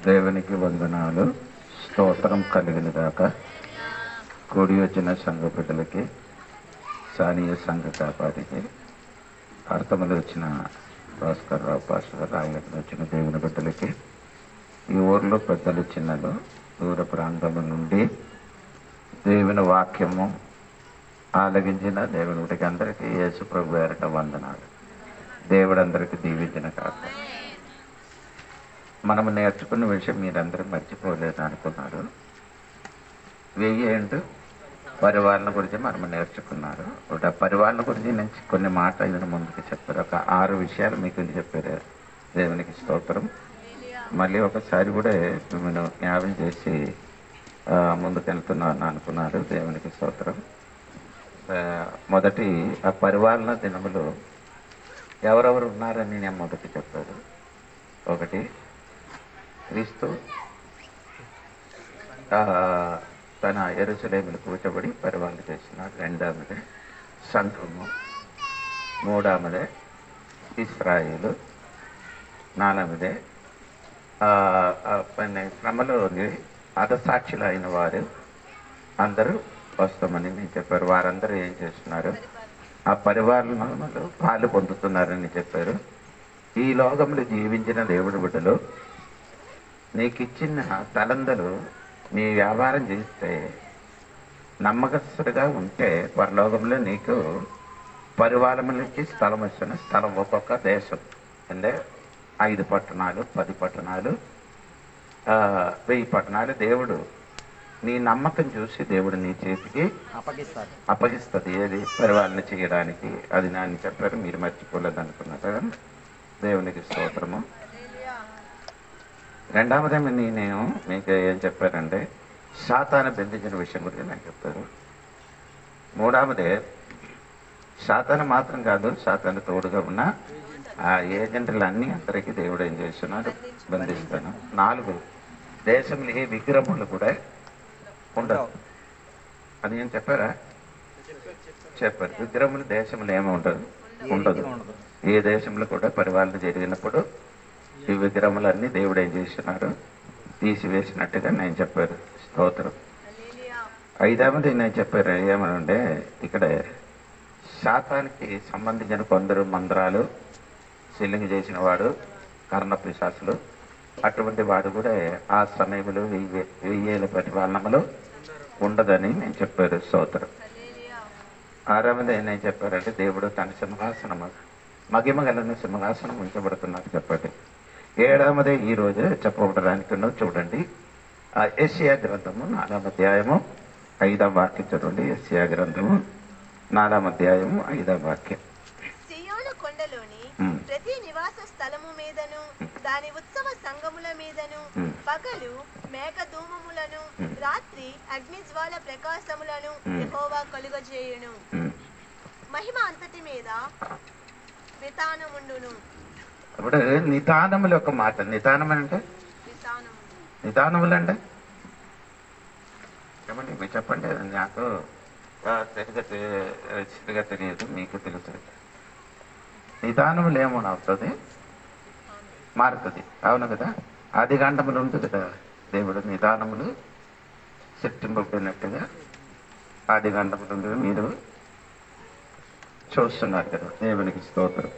దేవునికి వందనాలు, స్తోత్రం కలిగిన దాకా కూడి వచ్చిన సంఘ బిడ్డలకి, స్థానీయ సంఘ కాపాడికి, అర్థములు వచ్చిన భాస్కర్ రావు పాస్టర్ రాయలకు వచ్చిన దేవుని బిడ్డలకి, ఈ ఊర్లో పెద్దలు చిన్నలు దూర ప్రాంతము నుండి దేవుని వాక్యము ఆలగించిన దేవుని బిడ్డకి అందరికీ యేసు ప్రభు పేరిట వందనాలు. దేవుడు అందరికీ దీవించిన కాక. మనము నేర్చుకున్న విషయం మీరందరూ మర్చిపోలేదు అనుకున్నారు. 1000 ఏంటో పరివారణ గురించి మనము నేర్చుకున్నారు. పరివారణ గురించి నేను కొన్ని మాటలు ముందుకు చెప్పారు. ఒక 6 విషయాలు మీకు చెప్పారు. దేవునికి స్తోత్రం. మళ్ళీ ఒకసారి కూడా మిమ్మల్ని జ్ఞాపకం చేసి ముందుకు వెళ్తున్నాను అనుకున్నారు. దేవునికి స్తోత్రం. మొదటి ఆ పరివారణ దినములు ఎవరెవరు ఉన్నారని నేను మొదటి చెప్పారు. ఒకటి, క్రీస్తు తన యెరూషలేములో కూర్చోబడి పరిపాలన చేస్తున్నాడు. రెండవది సంఘము. మూడవది ఇశ్రాయేలు. నాలుగవది శ్రమలో హతసాక్షులు అయిన వారు అందరూ వస్తామని నేను చెప్పారు. వారందరూ ఏం చేస్తున్నారు? ఆ పరివారంలో పాలు పొందుతున్నారని చెప్పారు. ఈ లోకంలో జీవించిన దేవుడి బిడ్డలు, నీకు ఇచ్చిన తలందరూ నీ వ్యాపారం చేస్తే నమ్మకస్తుడిగా ఉంటే పరలోకంలో నీకు పరివారములకి స్థలం ఇస్తున్న స్థలం ఒక్కొక్క దేశం అంటే 5 పట్టణాలు, 10 పట్టణాలు, 1000 పట్టణాలు దేవుడు నీ నమ్మకం చూసి దేవుడు నీ చేతికి అప్పగిస్తుంది. ఏది పరిపాలన చేయడానికి. అది నాన్న చెప్పారు, మీరు మర్చిపోలేదు అనుకున్నారు. దేవునికి స్తోత్రము. రెండవదేమో నేను మీకు ఏం చెప్పారంటే సాతాను బంధించిన విషయం గురించి నాకు చెప్పారు. మూడవదే సాతాను మాత్రం కాదు, సాతాను తోడుగా ఉన్న ఆ ఏజెంట్లు అన్నీ అందరికీ దేవుడు ఏం చేస్తున్నాడు? బంధిస్తాను. 4, దేశంలో ఏ విగ్రహములు కూడా ఉండదు. అది ఏం చెప్పారా? చెప్పారు. విగ్రహములు దేశంలో ఏమి ఉండదు. ఏ దేశంలో కూడా పరిపాలన జరిగినప్పుడు ఈ విగ్రహములన్నీ దేవుడు ఏం చేస్తున్నారు? తీసివేసినట్టుగా నేను చెప్పారు. స్తోత్రం. 5వది నేను చెప్పారు ఏమనంటే, ఇక్కడ శాతానికి సంబంధించిన కొందరు మంత్రాలు సెల్లింగ్ చేసిన వాడు, కర్ణ పిశాసులు, అటువంటి వాడు కూడా ఆ సమయంలో 1000 పరిపాలనలో ఉండదని నేను చెప్పారు. స్తోత్రం. 6వది నేను చెప్పారంటే, దేవుడు తన సింహాసనం మహిమ గల సింహాసనం ఉంచబడుతున్నట్టు చెప్పండి. 7వది ఈ రోజు చెప్పబడడానికి చూడండి. యెషయా గ్రంథము 4వ అధ్యాయము 5వ వాక్యం చదవండి. యెషయా గ్రంథము 4వ అధ్యాయము 5వ వాక్యం. సియోను కొండలోని ప్రతి నివాస స్థలము మీదను దాని ఉత్సవ సంఘముల మీదను పగలు మేఘధూమములను రాత్రి అగ్నిజ్వాల ప్రకాశములను యెహోవా కలుగజేయును. మహిమ అంతటి మీద నితానముండును. ఇప్పుడు నిదానములు ఒక మాట. నిదానం అంటే నిదానములు అంటే చెప్పండి, మీరు చెప్పండి. నాకు సరిగా తెలియదు, మీకు తెలుసు. నిదానములు ఏమని అవుతుంది? మారుతుంది. అవును కదా? ఆదికాండములు ఉంటుంది కదా, దేవుడు నిదానములు సెట్టింపబడినట్టుగా ఆదికాండములు ఉంటుంది. మీరు చూస్తున్నారు కదా. దేవునికి స్తోత్రం.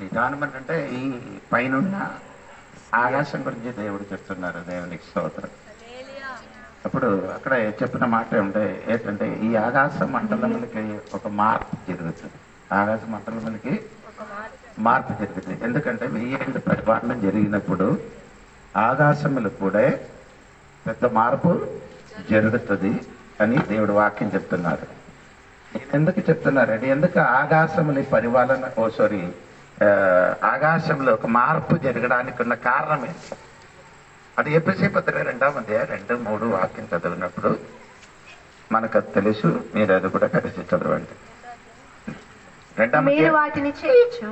నిదానం అంటే ఈ పైన ఆకాశం గురించి దేవుడు చెప్తున్నారు. దేవునికి స్తోత్రం. అప్పుడు అక్కడ చెప్పిన మాట ఏంటంటే ఈ ఆకాశ మండలములకి ఒక మార్పు జరుగుతుంది. ఆకాశ మండలములకి మార్పు జరుగుతుంది. ఎందుకంటే 1000 పరిపాలన జరిగినప్పుడు ఆకాశములు కూడా పెద్ద మార్పు జరుగుతుంది అని దేవుడు వాక్యం చెప్తున్నారు. ఎందుకు చెప్తున్నారండి? ఎందుకు ఆకాశముల పరిపాలన ఆకాశంలో ఒక మార్పు జరగడానికి ఉన్న కారణం ఏంటి? అది ఎఫెసీ పత్రిక 2వ అధ్యాయం 2, 3 వాక్యం చదివినప్పుడు మనకు అది తెలుసు. మీరు అది కూడా కలిసి చదవండి. మీరు వాటిని చేయొచ్చు.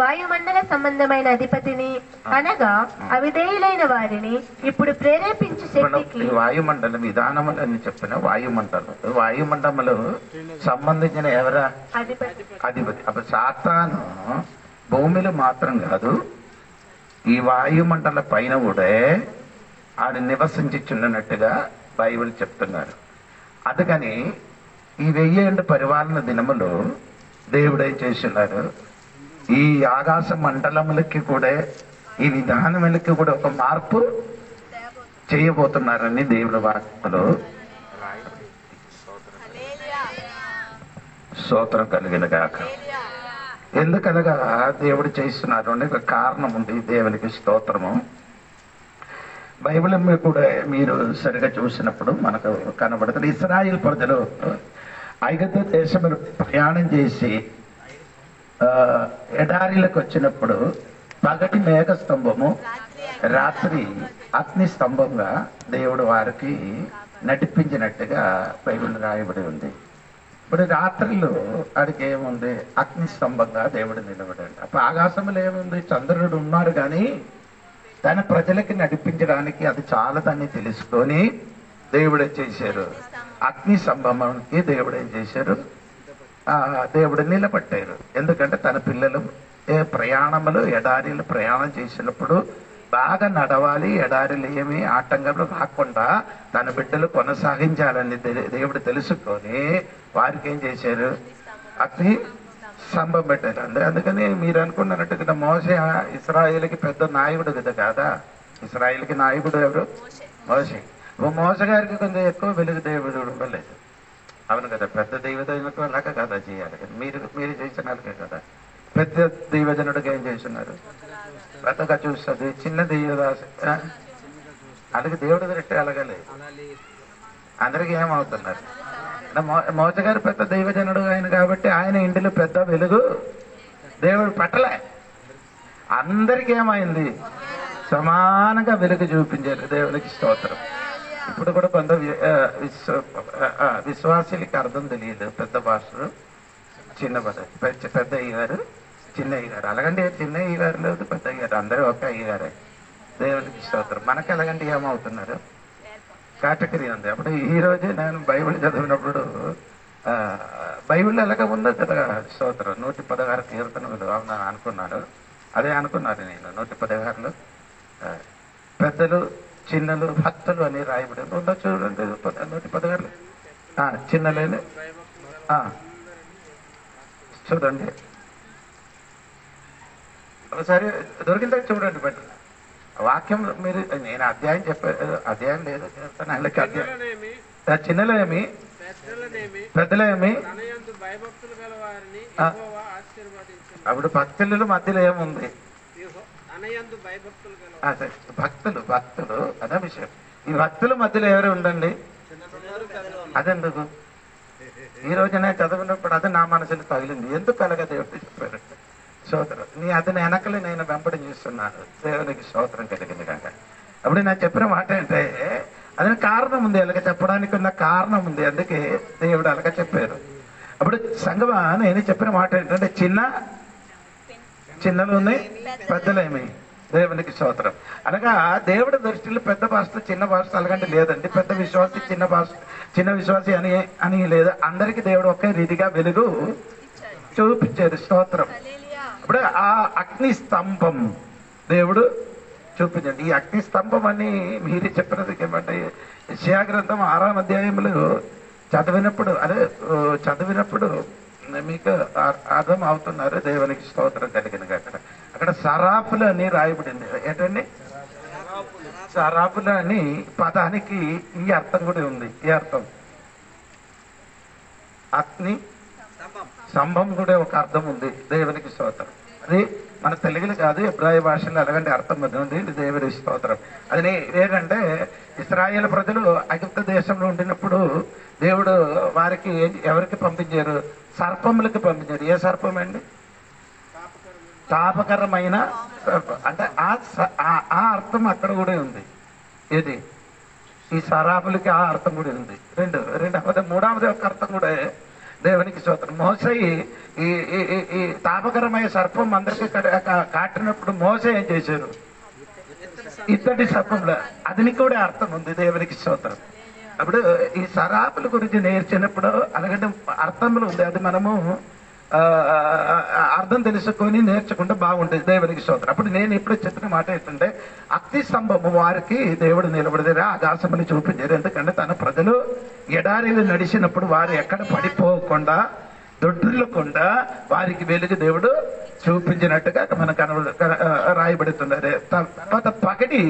వాయుమండల సంబంధమైన అధిపతిని అనగా అవిధేయులైన వారిని ఇప్పుడు ప్రేరేపించు శక్తికి. వాయుమండలం విధానములు అని చెప్పిన వాయుమండలములు సంబంధించిన ఎవరా? అధిపతి. అప్పుడు సాతాను భూమిలో మాత్రం కాదు, ఈ వాయుమండల పైన కూడా ఆడు నివసించుచున్నట్టుగా బైబిల్ చెప్తున్నారు. అందుకని ఈ 1000 ఏళ్ళ పరిపాలన దినములు దేవుడు ఏం చేస్తున్నారు, ఈ ఆకాశ మండలములకి కూడా ఈ విధానములకి కూడా ఒక మార్పు చేయబోతున్నారని దేవుడి వాక్యలో స్తోత్రం కలిగిన గాక. ఎందుకనగా దేవుడు చేస్తున్నారు అనే ఒక కారణం ఉంది. దేవునికి స్తోత్రము. బైబిల్ కూడా మీరు సరిగా చూసినప్పుడు మనకు కనబడుతుంది. ఇశ్రాయేల్ ప్రజలు ఐగుప్తు దేశంలో ప్రయాణం చేసి ఎడారిలకు వచ్చినప్పుడు పగటి మేఘ స్తంభము, రాత్రి అగ్ని స్తంభంగా దేవుడు వారికి నడిపించినట్టుగా బైబిల్ రాయబడి ఉంది. ఇప్పుడు రాత్రిలో అడిగి ఏముంది, అగ్ని స్తంభంగా దేవుడు నిలబడండి. అప్పుడు ఆకాశంలో ఏముంది, చంద్రుడు ఉన్నారు కానీ తన ప్రజలకి నడిపించడానికి అది చాలదని తెలుసుకొని దేవుడు ఏం చేశారు, అగ్ని స్తంభానికి దేవుడు ఏం చేశారు, దేవుడు నిలబట్టారు. ఎందుకంటే తన పిల్లలు ప్రయాణములు ఎడారిలు ప్రయాణం చేసినప్పుడు బాగా నడవాలి, ఎడారిలు ఏమి ఆటంకాలు రాకుండా తన బిడ్డలు కొనసాగించాలని దేవుడు తెలుసుకొని వారికి ఏం చేశారు, అగ్ని స్తంభం పెట్టారు. అందుకని మీరు అనుకున్నట్టుగా మోసే ఇశ్రాయేలుకి పెద్ద నాయకుడు కదా కాదా. ఇశ్రాయేలుకి నాయకుడు ఎవరు, మోసే. మోస గారికి కొంచెం ఎక్కువ వెలుగు దేవుడు ఉండలేదు. అవును కదా, పెద్ద దైవజనులకు అలాగే కదా చేయాలి. మీరు చేసిన కదా. పెద్ద దైవజనుడికి ఏం చేస్తున్నారు, పెద్దగా చూస్తుంది. చిన్న దైవదాసు అలాగే దేవుడు దృష్టి అలాగలేదు. అందరికీ ఏమవుతున్నారు, మోసగారు పెద్ద దైవజనుడు ఆయన కాబట్టి ఆయన ఇంటిలో పెద్ద వెలుగు దేవుడు పెట్టలే. అందరికీ ఏమైంది, సమానంగా వెలుగు చూపించారు. దేవునికి స్తోత్రం. ఇప్పుడు కూడా కొంత విశ్వాసులకి అర్థం తెలియదు. పెద్ద భాషలు చిన్న పెద్ద అయ్యారు, చిన్న అయ్యారు. అలాగంటే చిన్న అయ్యారు లేదు, పెద్ద అయ్యారు, అందరూ ఒక అయ్యారే. దేవునికి స్తోత్రం. మనకి ఎలాగంటే ఏమవుతున్నారు, కేటగిరీ ఉంది. అప్పుడు ఈ రోజు నేను బైబిల్ చదివినప్పుడు బైబిల్ ఎలాగ ఉందో కదా స్తోత్రం. 116 కీర్తనలు అవునా అనుకున్నాను. అదే అనుకున్నాను నేను. 116లో పెద్దలు చిన్నలు భక్తులు అని రాయబడి ఉందో చూడండి. 116 చిన్నలేని చూడండి ఒకసారి దొరికిందా చూడండి. బట్ వాక్యం మీరు నేను అధ్యాయం అధ్యాయం లేదు చెప్తాను. అధ్యాయం చిన్నలేమి పెద్దలేమి అప్పుడు భక్తుల మధ్యలో ఏముంది, భక్తులు భక్తులు అదే విషయం. ఈ భక్తుల మధ్యలో ఎవరు ఉండండి, అదెందుకు ఈ రోజునే చదివినప్పుడు అది నా మనసులో తగిలింది. ఎందుకు అలాగా దేవుడు చెప్పారు, స్తోత్రం. అతని వెనకలే నేను వెంబడి చూస్తున్నాను. దేవునికి స్తోత్రం కలిగింది కాక. అప్పుడు నేను చెప్పిన మాట అంటే అదని కారణం ఉంది, అలాగ చెప్పడానికి ఉన్న కారణం ఉంది. అందుకే దేవుడు అలాగ చెప్పారు. అప్పుడు సంగమా నేను చెప్పిన మాట ఏంటంటే చిన్నలు ఉన్నాయి, పెద్దలేమి. దేవునికి స్తోత్రం. అనగా దేవుడి దృష్టిలో పెద్ద భాష చిన్న భాష అలాగంటే లేదండి. పెద్ద విశ్వాసి చిన్న భాష చిన్న విశ్వాసి అని లేదు. అందరికీ దేవుడు ఒకే రీతిగా వెలుగు చూపించారు. స్తోత్రం. ఇప్పుడు ఆ అగ్ని స్తంభం దేవుడు చూపించండి. ఈ అగ్ని స్తంభం అని మీరు చెప్పినది ఏమంటే యెషయా గ్రంథం 6వ అధ్యాయంలో చదివినప్పుడు మీకు అర్థం అవుతున్నారు. దేవునికి స్తోత్రం కలిగిన అక్కడ సరాపులు అని రాయబడింది. ఏంటండి సరాపులు అని పదానికి ఈ అర్థం కూడా ఉంది. ఈ అర్థం అగ్ని స్తంభం కూడా ఒక అర్థం ఉంది. దేవునికి స్తోత్రం. అది మన తెలుగులో కాదు, ఎబ్రాయ భాషలో అలాగంటే అర్థం ఉంది. దేవుడి స్తోత్రం. అది ఏంటంటే ఇశ్రాయేలు ప్రజలు ఐగుప్తు దేశంలో ఉండినప్పుడు దేవుడు వారికి ఎవరికి పంపించారు, సర్పములకి పంపించారు. ఏ సర్పం అండి, తాపకరమైన సర్పం. అంటే ఆ అర్థం అక్కడ కూడా ఉంది. ఏది ఈ సరాపులకి ఆ అర్థం కూడా ఉంది. రెండవది మూడవది ఒక అర్థం కూడా దేవునికి స్తోత్రం. మోసే ఈ తాపకరమైన సర్పం అందరికీ కాటినప్పుడు మోసే ఏం చేశారు, ఇత్తడి సర్పంలో అదిని కూడా అర్థం ఉంది. దేవునికి స్తోత్రం. అప్పుడు ఈ సరాపుల గురించి నేర్చినప్పుడు అలాగంటే అర్థములు ఉంది. అది మనము అర్థం తెలుసుకొని నేర్చుకుంటే బాగుంటుంది. దేవునికి స్తోత్రం. అప్పుడు నేను ఇప్పుడు చెప్పిన మాట ఏంటంటే, అగ్ని స్తంభము వారికి దేవుడు నిలబడితే ఆకాశమని చూపించారు. ఎందుకంటే తన ప్రజలు ఎడారిలో నడిచినప్పుడు వారు ఎక్కడ పడిపోకుండా దొడ్డులకుండా వారికి వెలుగు దేవుడు చూపించినట్టుగా మనకు రాయబడుతున్నారు. తర్వాత పగటి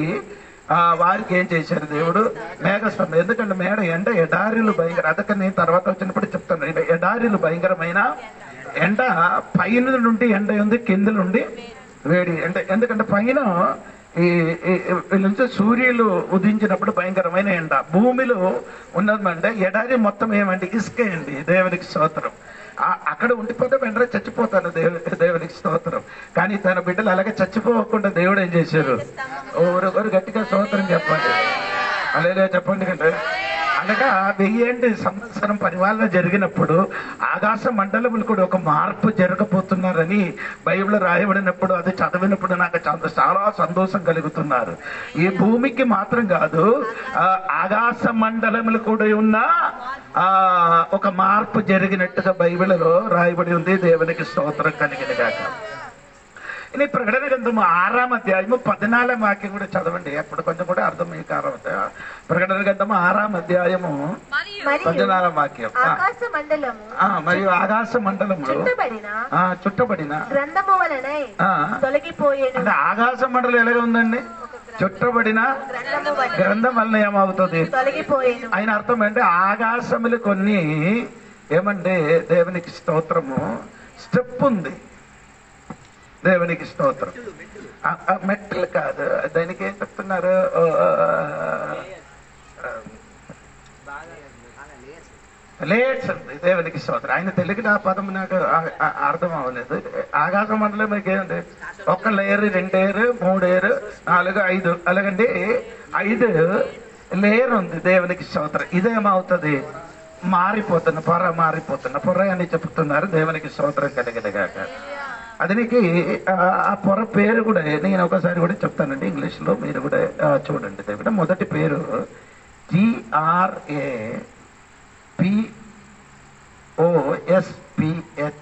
వారికి ఏం చేశారు దేవుడు? మేఘస్తంభం. ఎందుకంటే ఎండ ఎడారిలు భయంకర, అదక నేను తర్వాత వచ్చినప్పుడు చెప్తాను. ఎడారిలు భయంకరమైన ఎండ, పైన నుండి ఎండ ఉంది, కింద నుండి వేడి ఎండ. ఎందుకంటే పైన ఈ నుంచి సూర్యులు ఉదించినప్పుడు భయంకరమైన ఎండ, భూమిలో ఉన్నదంటే ఎడారి మొత్తం ఏమండి? ఇసుకే అండి. దేవునికి స్తోత్రం. అక్కడ ఉండిపోతే వెంటనే చచ్చిపోతాను. దేవునికి స్తోత్రం. కానీ తన బిడ్డలు అలాగే చచ్చిపోకుండా దేవుడు ఏం చేశారు? ఎవరు గట్టిగా స్తోత్రం చెప్పండి, అలాగే చెప్పండి. కంటే అనగా 1000 సంవత్సరం పరిపాలన జరిగినప్పుడు ఆకాశ మండలములు కూడా ఒక మార్పు జరగబోతున్నారని బైబిల్ రాయబడినప్పుడు అది చదివినప్పుడు నాకు చాలా సంతోషం కలుగుతున్నారు. ఈ భూమికి మాత్రం కాదు, ఆకాశ మండలములు కూడా ఉన్న ఒక మార్పు జరిగినట్టుగా బైబిల్లో రాయబడి ఉంది. దేవునికి స్తోత్రం కలిగిన గాక. ఇది ప్రకటన గ్రంథము 6వ అధ్యాయము 14వ వాక్యం కూడా చదవండి. అప్పుడు కొంచెం కూడా అర్థం మీకు అర్థమవుతాయి. ప్రకటన గ్రంథము 6వ అధ్యాయము 14వ వాక్యం. మరియు ఆకాశ మండలము చుట్టబడిన గ్రంథము వలన తొలగిపోయేను. అంటే ఆకాశ మండలం ఎలాగ ఉందండి? చుట్టబడిన గ్రంథం వలన ఏమవుతుంది? తొలగిపోయేను. ఆయన అర్థం అంటే ఆకాశములు కొన్ని ఏమంటే దేవునికి స్తోత్రము స్టెప్ ఉంది. దేవునికి స్తోత్రం. మెట్లు కాదు, దానికి ఏం చెప్తున్నారు? లేట్స్ ఉంది. దేవునికి స్తోత్రం. ఆయన తెలుగులో ఆ పదం నాకు అర్థం అవ్వలేదు. ఆకాశ మండలం మీకు ఏముంది? 1 లేయర్, 2 లేయర్, 3 లేయర్, 4, 5 అలాగండి 5 లేయర్ ఉంది. దేవునికి స్తోత్రం. ఇదేమవుతుంది? మారిపోతున్న పొర అని చెప్తున్నారు. దేవునికి స్తోత్రం కలిగినగాక. అతనికి ఆ పొర పేరు కూడా నేను ఒకసారి కూడా చెప్తానండి ఇంగ్లీష్ లో, మీరు కూడా చూడండి. దేవుడు మొదటి పేరు GRAPOSPHNER,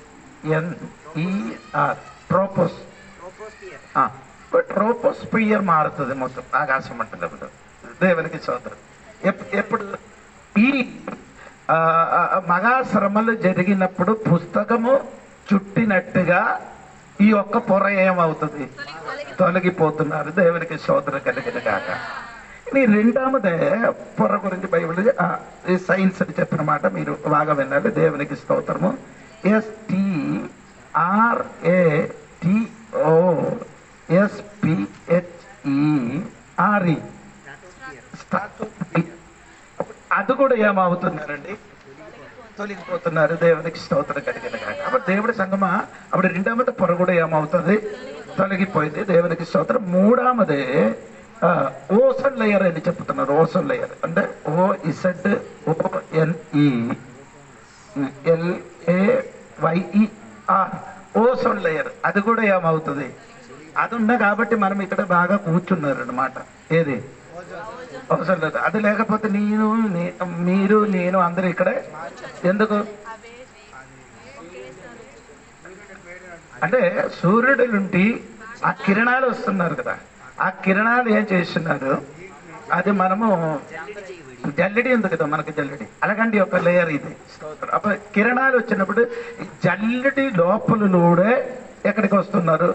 ట్రోపోస్పియర్ మారుతుంది మొత్తం ఆకాశం మండలంలో. దేవునికి స్తోత్రం. ఎప్పుడు ఈ మహాశ్రమలు జరిగినప్పుడు పుస్తకము చుట్టినట్టుగా ఈ ఒక్క పొర ఏమవుతుంది? తొలగిపోతున్నారు. దేవునికి స్తోత్రం కలిగిన కాక. ఈ రెండవదే పొర గురించి బైబిల్ సైన్స్ అని చెప్పిన మాట మీరు బాగా విన్నారు. దేవునికి స్తోత్రము. STRATOSPHERE, అది కూడా ఏమవుతున్నారండి? తొలగిపోతున్నారు. దేవునికి స్తోత్రం కలిగిన కాక. అప్పుడు దేవుడి సంగమా అప్పుడు రెండవది పొర కూడా ఏమవుతుంది? తొలగిపోయింది. దేవునికి స్తోత్రం. మూడవదే ఓసన్ లేయర్ అని చెప్తున్నారు. ఓసన్ లేయర్ అంటే OSONELAYER, ఓసోన్ లేయర్. అది కూడా ఏమవుతుంది? అది ఉన్నా కాబట్టి మనం ఇక్కడ బాగా కూర్చున్నారు అన్నమాట. ఏది? ఓసోన్ లేయర్. అది లేకపోతే మీరు నేను అందరూ ఇక్కడే ఎందుకు? అంటే సూర్యుడి నుండి ఆ కిరణాలు వస్తున్నారు కదా, ఆ కిరణాలు ఏం చేస్తున్నారు? అది మనము జల్లెడి ఉంది కదా మనకి, జల్లెడి అలాగండి ఒక లేయర్ ఇది. అప్పుడు కిరణాలు వచ్చినప్పుడు జల్లెడి లోపలూడే ఎక్కడికి వస్తున్నారు?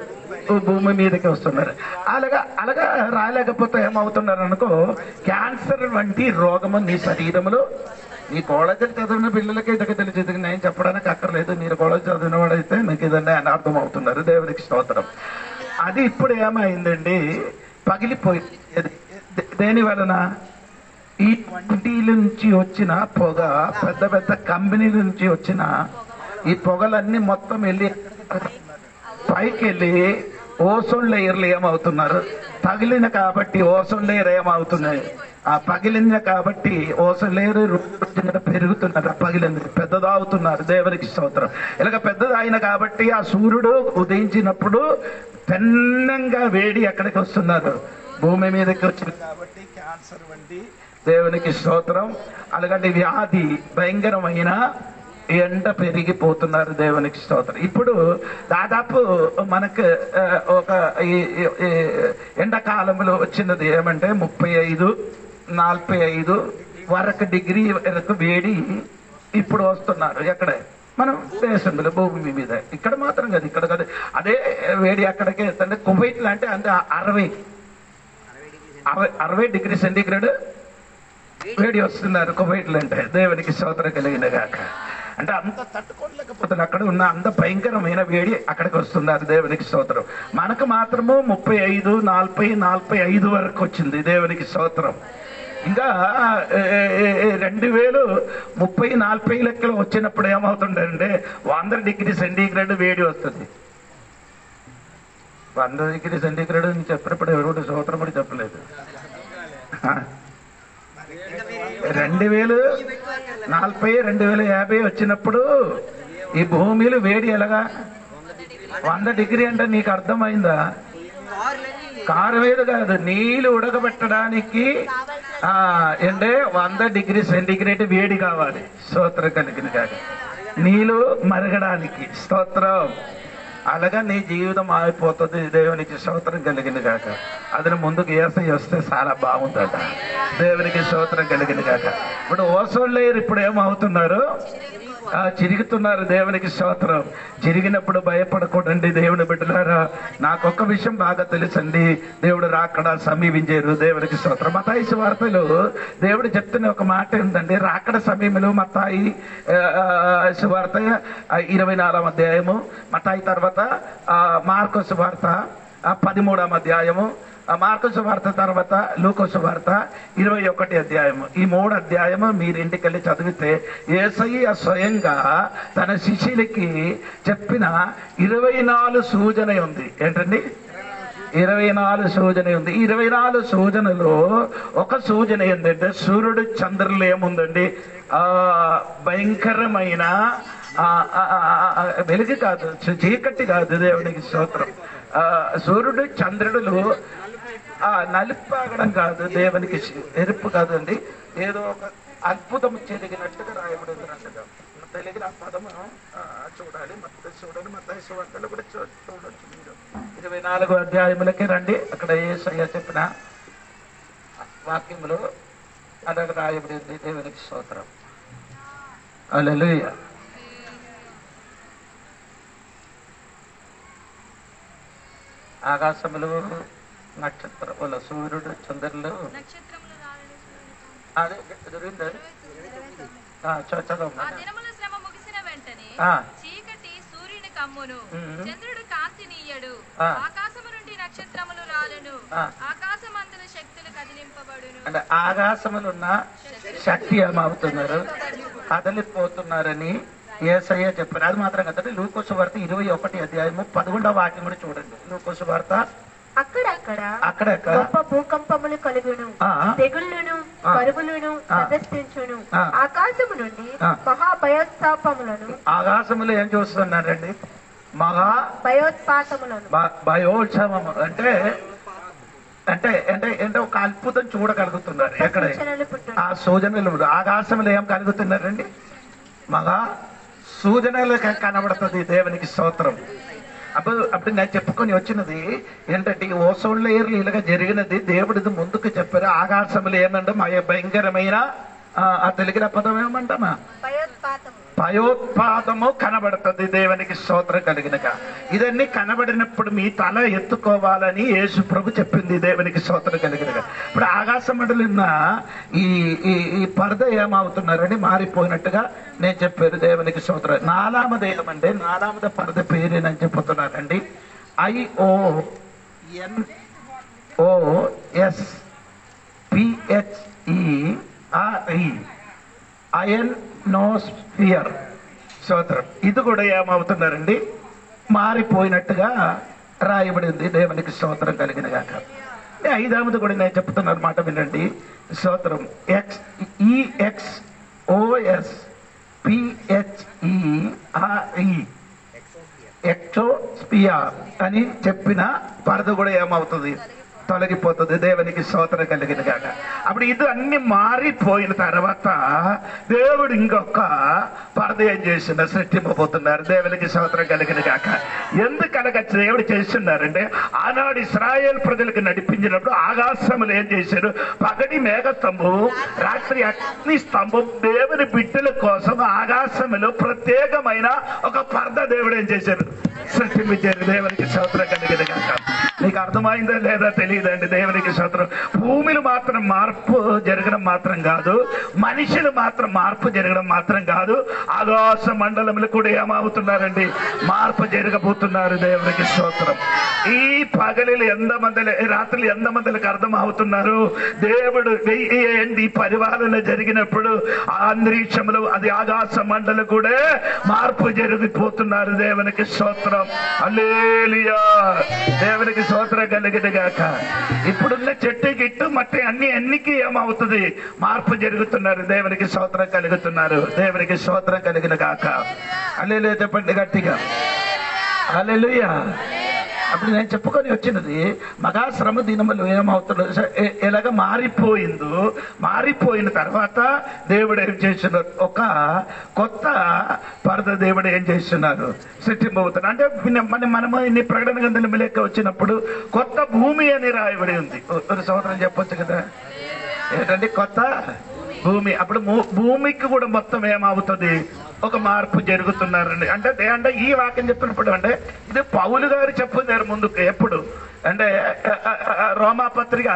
భూమి మీదకి వస్తున్నారు. అలాగా రాలేకపోతే ఏమవుతున్నారు అనుకో, క్యాన్సర్ వంటి రోగము నీ శరీరంలో. నీ కాలేజీలు చదివిన పిల్లలకి ఇదకి తెలిసి నేను చెప్పడానికి అక్కర్లేదు. మీరు కాలేజ్ చదివిన వాడైతే మీకు ఇదన్నీ అని అర్థం అవుతున్నారు. దేవునికి స్తోత్రం. అది ఇప్పుడు ఏమైందండి? పగిలిపోయింది. దేని వలన? ఈ ఇంటిల నుంచి వచ్చిన పొగ, పెద్ద పెద్ద కంపెనీల నుంచి వచ్చిన ఈ పొగలన్నీ మొత్తం వెళ్ళి పైకి వెళ్ళి ఓసోన్ లేయర్లు ఏమవుతున్నారు? తగిలిన కాబట్టి ఓసోన్ లేయర్ ఏమవుతున్నాయి? ఆ పగిలిన కాబట్టి ఓసోన్ లేయర్ పెరుగుతున్నారు. పగిలింది పెద్దదవుతున్నారు. దేవునికి స్తోత్రం. ఇలాగ పెద్దదైన కాబట్టి ఆ సూర్యుడు ఉదయించినప్పుడు పెన్నంగా వేడి ఎక్కడికి వస్తున్నారు? భూమి మీదకి వచ్చింది కాబట్టి క్యాన్సర్ వంటి. దేవునికి స్తోత్రం. అలాగంటే వ్యాధి, భయంకరమైన ఎండ పెరిగిపోతున్నారు. దేవునికి స్తోత్రం. ఇప్పుడు దాదాపు మనకు ఒక ఈ ఎండాకాలంలో వచ్చినది ఏమంటే 35, 45 వరకు డిగ్రీ వరకు వేడి ఇప్పుడు వస్తున్నారు. ఎక్కడ మనం దేశంలో భూమి మీద, ఇక్కడ మాత్రం కాదు, ఇక్కడ కాదు, అదే వేడి అక్కడికే అంటే కువైట్ లాంటి అంటే 60 డిగ్రీ సెంటీగ్రేడ్ వేడి వస్తున్నారు కువైట్లు అంటే. దేవునికి స్తోత్రం కలిగిన గాక. అంటే అంత తట్టుకోలేకపోతున్నారు. అక్కడ ఉన్న అంత భయంకరమైన వేడి అక్కడికి వస్తున్నారు. దేవునికి స్తోత్రం. మనకు మాత్రము 35, 40, 45 వరకు వచ్చింది. దేవునికి స్తోత్రం. ఇంకా 2030, 40 లెక్కలు వచ్చినప్పుడు ఏమవుతుందంటే 100 డిగ్రీ సెంటీగ్రేడ్ వేడి వస్తుంది. 100 డిగ్రీ సెంటీగ్రేడ్ అని చెప్పినప్పుడు ఎవరు స్తోత్రం కూడా చెప్పలేదు. 2040, 2050 వచ్చినప్పుడు ఈ భూమిలో వేడి ఎలాగా 100 డిగ్రీ అంటే నీకు అర్థమైందా? కారు మీద కాదు, నీళ్లు ఉడకబెట్టడానికి అంటే 100 డిగ్రీ సెంటీగ్రేడ్ వేడి కావాలి. స్తోత్రం కలిగిన కాదు, నీళ్లు మరగడానికి. స్తోత్రం. అలాగా నీ జీవితం ఆగిపోతుంది. దేవునికి స్తోత్రం కలిగిన కాక. అతను ముందుకు ఏసై వస్తే చాలా బాగుందట. దేవునికి స్తోత్రం కలిగిన కాక. ఇప్పుడు ఓసోన్ లేయర్ ఇప్పుడు ఏమవుతున్నారు? చిరుగుతున్నారు. దేవునికి స్తోత్రం. చిరిగినప్పుడు భయపడకూడండి దేవుని బిడ్డలారా. నాకొక్క విషయం బాగా తెలుసండి, దేవుడు రాకడ సమీపించారు. దేవునికి స్తోత్రం. మత్తాయి సువార్తలో దేవుడు చెప్తున్న ఒక మాట ఏంటండి, రాకడ సమయంలో మత్తాయి సువార్త 24వ అధ్యాయము, మత్తాయి తర్వాత మార్కు సువార్త 13వ అధ్యాయము, మార్కు సువార్త తర్వాత లూకా సువార్త 21వ అధ్యాయము. ఈ 3 అధ్యాయము మీరు ఇంటికెళ్ళి చదివితే యేసయ్య స్వయంగా తన శిష్యులకి చెప్పిన 24 సూచన ఉంది. ఏంటండి? 24 సూచన ఉంది. 24 సూచనలో ఒక సూచన ఏంటంటే సూర్యుడు చంద్రులు ఏముందండి, భయంకరమైన వెలుగు కాదు, చీకటి కాదు. దేవునికి స్తోత్రం. సూర్యుడు చంద్రుడులు నలిపాగడం కాదు, దేవునికి ఎరుపు కాదండి, ఏదో ఒక అద్భుతం జరిగినట్టుగా రాయబడినట్టుగా తెలుగులో ఆ పదము చూడాలి. చూడండి, మత్తయి సువార్తలో కూడా చూడొచ్చు మీరు. 24వ అధ్యాయములకి రండి. అక్కడ యేసయ్య చెప్పిన వాక్యములు అలాగ రాయబడింది. దేవునికి స్తోత్రం. హల్లెలూయా. ఆకాశములు నక్షత్రముల సూర్యుడు చంద్రులు అదే దొరికింది. చదవమ్మా. చీకటి సూర్యుని కమ్మును, చంద్రుడు కాంతి నీయడు, ఆకాశము నుండి నక్షత్రములు రాలును, ఆకాశమందుల శక్తులు కదిలింపబడును. అంటే ఆకాశములున్న శక్తి ఏమవుతున్నారు? కదిలిపోతున్నారని యేసయ్య చెప్పారు. అది మాత్రం కదండి. లూకా సువార్త 21వ అధ్యాయము 11వ వాక్యం కూడా చూడండి. లూకా సువార్త అక్కడక్కడ గొప్ప భూకంపములు కలుగును, తెగుళ్ళను, కరువులను ప్రదర్శించును, ఆకాశము నుండి మహా భయోత్సాపములను. ఆకాశములు ఏం చూస్తున్నారండి? మహా భయోత్పాతములను. భయోత్సవం అంటే అంటే అంటే అంటే ఒక అద్భుతం చూడగలుగుతున్నారు. ఎక్కడ ఆ సూచనలు ఆకాశంలో ఏం కలుగుతున్నారండి? మగా సూచనలు కనబడుతుంది. దేవునికి స్తోత్రం. అప్పుడు నేను చెప్పుకొని వచ్చినది ఏంటంటే ఓసోన్ లేయర్లు ఇలాగ జరిగినది దేవుడిది ముందుకు చెప్పారు. ఆకాశంలో ఏమంటే భయంకరమైన ఆ తెలుగుల పదం ఏమంటామా? భయోత్పాదము కనబడుతుంది. దేవునికి స్తోత్రం కలిగినగా. ఇదన్నీ కనబడినప్పుడు మీ తల ఎత్తుకోవాలని యేసు ప్రభు చెప్పింది. దేవునికి స్తోత్రం కలిగినగా. ఇప్పుడు ఆకాశ మండలిన్న ఈ పరద ఏమవుతున్నారని మారిపోయినట్టుగా నేను చెప్పారు. దేవునికి స్తోత్రం. 4వ ఏమంటే 4వ పరద పేరేనని చెప్తున్నానండి. IONOSPHERE అయనోస్ఫియర్. స్తోత్రం. ఇది కూడా ఏమవుతున్నారండి? మారిపోయినట్టుగా రాయబడింది. దేవునికి స్తోత్రం కలిగిన గాక. 5వది కూడా నేను చెప్తున్నా మాట వినండి. స్తోత్రం. EXOSPHERE ఎక్సోస్పియర్ అని చెప్పిన పరద కూడా ఏమవుతుంది? తొలగిపోతుంది. దేవునికి స్తోత్రం కలిగిన గాక. అప్పుడు ఇది అన్ని మారిపోయిన తర్వాత దేవుడు ఇంకొక పరద ఏం చేస్తున్నారు, సృష్టింపబోతున్నారు. దేవునికి స్తోత్రం కలిగిన గాక. ఎందుకనగా దేవుడు చేస్తున్నారంటే, ఆనాడు ఇశ్రాయేల్ ప్రజలకు నడిపించినప్పుడు ఆకాశములు ఏం చేశారు, పగటి మేఘ స్తంభం, రాత్రి అగ్ని స్తంభం. దేవుని బిడ్డల కోసం ఆకాశములో ప్రత్యేకమైన ఒక పరద దేవుడు ఏం చేశారు, సృష్టించారు. దేవునికి స్తోత్రం కలిగిన గాక. నీకు అర్థమైందా లేదా తెలియదండి. దేవునికి స్తోత్రం. భూమిలో మాత్రం మార్పు జరగడం మాత్రం కాదు, మనుషులు మాత్రం మార్పు జరగడం మాత్రం కాదు, ఆకాశ మండలములు కూడా ఏమవుతున్నారండి, మార్పు జరగబోతున్నారు. దేవునికి స్తోత్రం. ఈ పగలిలు రాత్రులు ఎంతమందికి అర్థం అవుతున్నారు, దేవుడు 1000 ఏంటి పరిపాలన జరిగినప్పుడు ఆ అంతరిక్షములు, అది ఆకాశ మండలు కూడా మార్పు జరిగిపోతున్నారు. దేవునికి స్తోత్రం. హల్లెలూయా. దేవునికి స్తోత్రం కలిగిన గాక. ఇప్పుడున్న చెట్టు గిట్టు మట్టి అన్నికి ఏమవుతుంది, మార్పు జరుగుతున్నారు. దేవునికి స్తోత్రం కలుగుతున్నారు. దేవునికి స్తోత్రం కలిగిన గాక. హల్లెలూయా చెప్పండి గట్టిగా. హల్లెలూయా. అప్పుడు నేను చెప్పుకొని వచ్చినది, మహాశ్రమ దినములు ఏమవుతుందో ఎలాగ మారిపోయిన తర్వాత దేవుడు ఏం చేస్తున్నారు, ఒక కొత్త పరద దేవుడు ఏం చేస్తున్నారు, సృష్టింపబోతున్నారు. అంటే మనము ఇన్ని ప్రకటన గ్రంథాల లెక్క వచ్చినప్పుడు కొత్త భూమి అని రాయబడి ఉంది. ఒక సంవత్సరం చెప్పొచ్చు కదా, ఏంటంటే కొత్త భూమి. అప్పుడు భూమికి కూడా మొత్తం ఏమవుతుంది, ఒక మార్పు జరుగుతున్నారండి. అంటే ఈ వాక్యం చెప్పినప్పుడు అంటే ఇది పౌలు గారు చెప్పున్నారు ముందుకు. ఎప్పుడు అంటే రోమాపత్రిక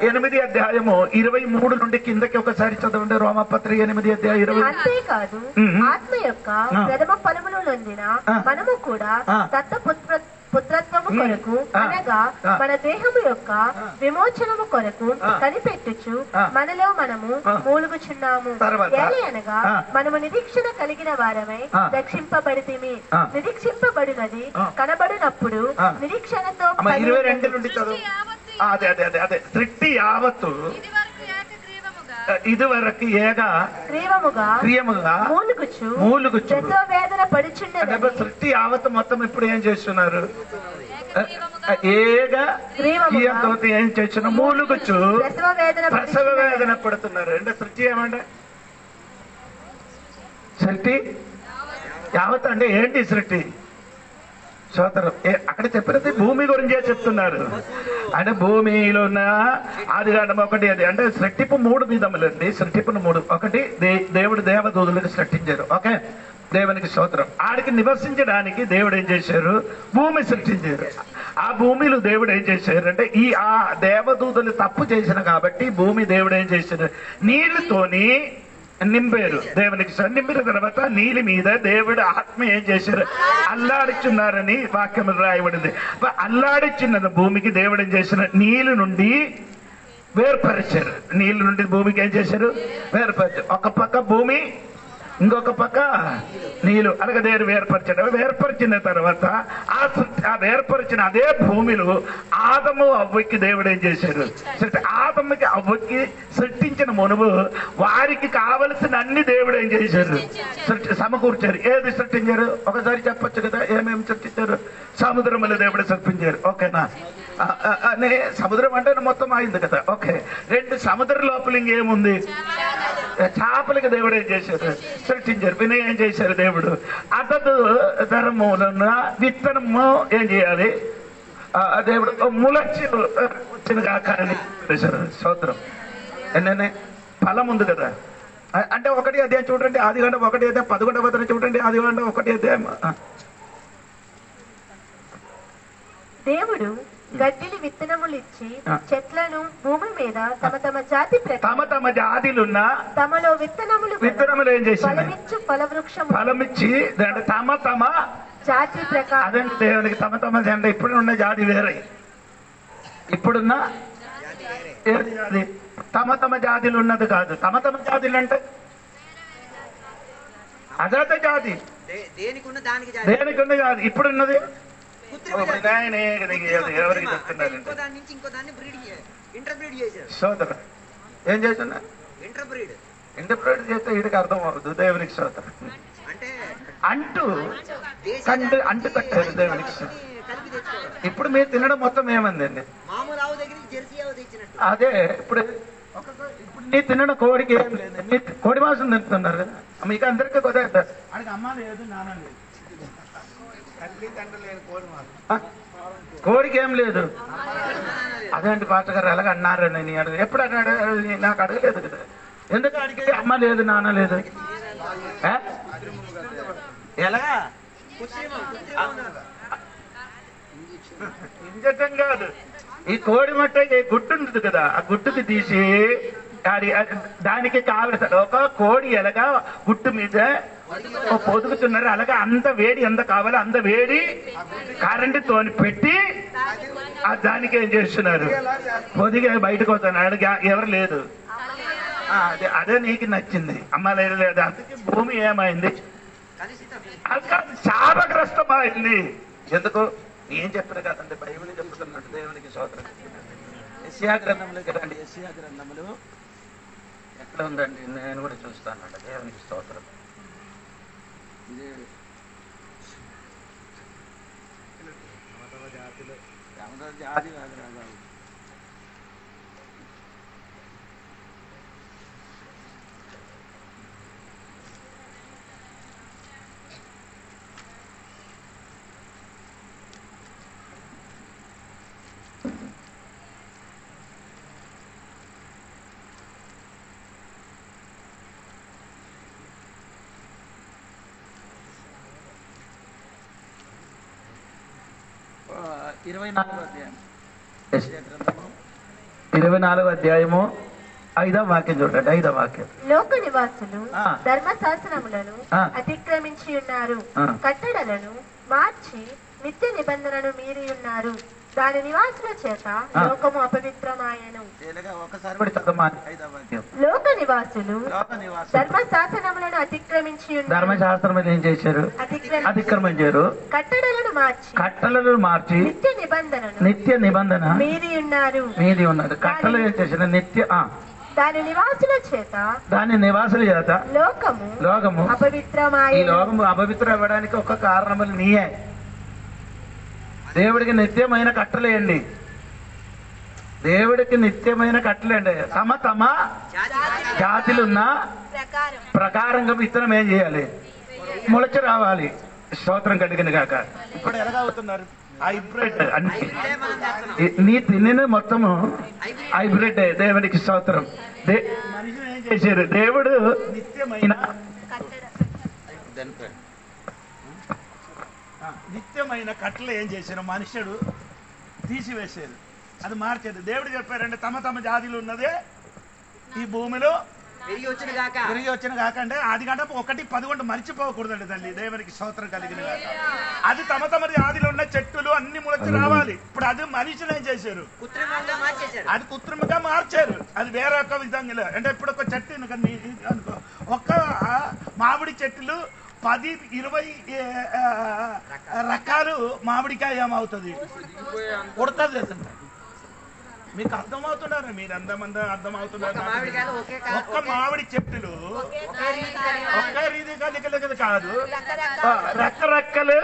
8వ అధ్యాయము 23 నుండి కిందకి ఒకసారి చదవండి. రోమాపత్రిక 8వ అధ్యాయం 20. అంతేకాదు ఆత్మ యొక్క ప్రథమ ఫలములు నొందిన మనము కూడా పుత్రత్వము కొరకు అనగా మన దేహము యొక్క విమోచనము కొరకు కనిపెట్టుచు మనలో మనము మూలుగుచున్నాము. అనగా మనము నిరీక్షణ కలిగిన వారమై రక్షింపబడితిమి. నిరీక్షింపబడినది కనబడినప్పుడు నిరీక్షణతో 22 నుండి చదువు. అదే సృష్టి యావత్తు ఇదివరకు క్రియముగా మూలుగుచు వేదన పడుచుండే సృష్టి యావత్తు మొత్తం ఇప్పుడు ఏం చేస్తున్నారు, ఏం చేస్తున్నారు, మూలుగుచు ప్రసవ వేదన పడుతున్నారు. అంటే సృష్టి ఏమంటే సృష్టి యావత్ అంటే ఏంటి సృష్టి? సోదరు అక్కడ చెప్పినది భూమి గురించే చెప్తున్నారు. అంటే భూమిలో ఉన్న ఆదికాండం 1 అది. అంటే సృష్టింపు 3 విధములండి. సృష్టింపును 3. ఒకటి దేవుడు దేవదూతలకు సృష్టించారు. ఓకే, దేవునికి స్తోత్రం. ఆడికి నివసించడానికి దేవుడు ఏం చేశారు, భూమి సృష్టించారు. ఆ భూమిలో దేవుడు ఏం చేశారు అంటే ఆ దేవదూతలు తప్పు చేసిన కాబట్టి భూమి దేవుడు ఏం చేశారు, నీళ్లతోని నింపారు. దేవునికి నింపిన తర్వాత నీళ్ళ మీద దేవుడు ఆత్మ ఏం చేశారు, అల్లాడిచున్నారని వాక్యం రాయబడింది. అల్లాడిచున్న భూమికి దేవుడు ఏం చేశారు, నీళ్ళు నుండి వేర్పరిచారు. నీళ్ళ నుండి భూమికి ఏం చేశారు, వేర్పరిచారు. ఒక పక్క భూమి, ఇంకొక పక్క నీళ్ళు, అలాగే దేవుడు వేర్పరిచాడు. వేర్పరిచిన తర్వాత ఆ వేర్పరిచిన అదే భూమిలో ఆదము అవ్వకి దేవుడు ఏం చేశారు, ఆదముకి అవ్వకి సృష్టించిన మునువు వారికి కావలసిన అన్ని దేవుడు ఏం చేశారు, సమకూర్చారు. ఏది సృష్టించారు ఒకసారి చెప్పొచ్చు కదా, ఏమేమి సృష్టించారు? సముద్రములు దేవుడు సృష్టించారు. ఓకేనా? సముద్రం అంటే మొత్తం అయింది కదా. ఓకే, 2 సముద్ర లోపల ఇంకేముంది, చేపలకి దేవుడు ఏం చేశారు, సృష్టించారు. వినయ ఏం చేశారు, దేవుడు అతడు ధర్మములన్న విత్తనము ఏం చేయాలి, దేవుడు ములచ్చిన కాకాని స్తోత్రం. ఏంటనే ఫలం ఉంది కదా. అంటే 1 అధ్యాయం చూడండి, ఆదికాండం 1 అధ్యాయం 11వ వచనం చూడండి. ఆదికాండం 1 అధ్యాయం. దేవుడు గడ్డిని విత్తనములు ఇచ్చి చెట్లను భూమి మీద తమ తమ జాతిలున్న తమలో విత్తనములు ఏం చేసి ఫలమిచ్చి తమ జాతి ప్రకారం. అదే దేవునికి తమ జెండా. ఇప్పుడున్న జాతి వేరే, ఇప్పుడున్న జాతి తమ జాతిలు ఉన్నది కాదు. తమ జాతిలు అంటే అజాత జాతి, దేనికి ఉంది కాదు. ఇప్పుడున్నది ఎవరికి చెప్తున్నారు సోదరు, ఏం చేస్తున్నారు, ఇంటర్ప్రిట్ చేస్తే వీడికి అర్థం అవుతుంది. దేవునికి సోదరు అంటు కట్టారు దేవునికి. ఇప్పుడు మీరు తినడం మొత్తం ఏమందండి, అదే ఇప్పుడు నీ తినడం కోడికి ఏం లేదు, నీ కోడి మాంసం తింటున్నారు కదా, మీకు అందరికీ కుదరదు. అడిగి అమ్మ లేదు నాన్న లేదు, కోడికి ఏం లేదు. అదేంటి పాస్టర్ గారు ఎలాగ అన్నారు నేను అడుగు, ఎప్పుడు అన్నాడు నాకు అడగలేదు కదా. ఎందుకు అడిగి అమ్మ లేదు నాన్న లేదు ఎలాగా? ఇంజక్షన్ కాదు, ఈ కోడి మట్ట గుడ్డు ఉంటుంది కదా, ఆ గుడ్డుకి తీసి దానికి కావలసిన ఒక కోడి ఎలాగా గుట్టు మీద పొదుగుతున్నారు, అలాగా అంత వేడి ఎంత కావాలో అంత వేడి కరెంటుతో పెట్టి దానికి ఏం చేస్తున్నారు, పొదిగి బయటకు వస్తున్నాడు, ఎవరు లేదు. అదే నీకు నచ్చింది, అమ్మ లేదు లేదు. అందుకే భూమి ఏమైంది, శాపగ్రస్తమైంది. ఎందుకు ఏం చెప్పారు కదండి, బైబిల్ చెప్తున్నట్టు. దేవునికి స్తోత్రం. యెషయా గ్రంథములోకి రండి. యెషయా గ్రంథములు ఎక్కడ ఉందండి, నేను కూడా చూస్తానండి. దేవునికి స్తోత్రం. ఇది జాతి కాదు రాజా. ఇరవై 24వ అధ్యాయము 5వ వాక్యం చూడండి. 5వ వాక్యం. లోక నివాసులు ధర్మశాస్త్రములను అతిక్రమించి ఉన్నారు, కట్టడలను మార్చి నిత్య నిబంధనను మీరి ఉన్నారు, దాని నివాసుల చేత లోకము అపవిత్రమాయను. లోక నివాసులు ధర్మశాస్త్రములను అతిక్రమించి ఉన్నారు. ధర్మశాస్త్రం ఏం చేశారు? అతిక్రమించారు. కట్టలను మార్చి నిత్య నిబంధన మీది ఉన్నారు. కట్టలు ఏం చేశారు? దాని నివాసుల చేత లోకము అపవిత్రమాయను. ఈ లోకము అపవిత్రం అవ్వడానికి ఒక కారణములు నీయే. దేవుడికి నిత్యమైన కట్టలేయండి, దేవుడికి నిత్యమైన కట్టలేండి. తమ జాతిలున్న ప్రకారంగా విత్తనం ఏం చేయాలి? మొలచి రావాలి. స్తోత్రం కలిగిన కాక. ఇప్పుడు ఎలాగ అవుతున్నారు? హైబ్రిడ్ అన్ని నీ తిన్న మొత్తము హైబ్రిడ్. దేవునికి స్తోత్రం. మనిషిని ఏం చేశారు? దేవుడు నిత్యమైన కట్టలు ఏం చేశారు? మనుషుడు తీసివేశారు, అది మార్చారు. దేవుడు చెప్పారంటే తమ జాతిలో ఉన్నదే ఈ భూమిలో తిరిగి వచ్చిన కాక అంటే అది కంటే 1:11 మర్చిపోకూడదండి తల్లి. దేవునికి స్తోత్రం కలిగిన కాక. అది తమ జాతిలో ఉన్న చెట్టులు అన్ని ములచి రావాలి. ఇప్పుడు అది మనిషిని ఏం చేశారు? అది కృత్రిమంగా మార్చారు. అది వేరే ఒక విధంగా అంటే ఇప్పుడు ఒక చెట్టు అనుకో, ఒక్క మామిడి చెట్టులు 10-20 రకాలు మామిడికాయ ఏమవుతుంది? కొడుతుంది. మీకు అర్థమవుతున్నారా? మీరు అర్థమవుతున్నారు. ఒక్క మామిడి చెట్టులు ఒక్క రీతి కాదు, రకరకాలు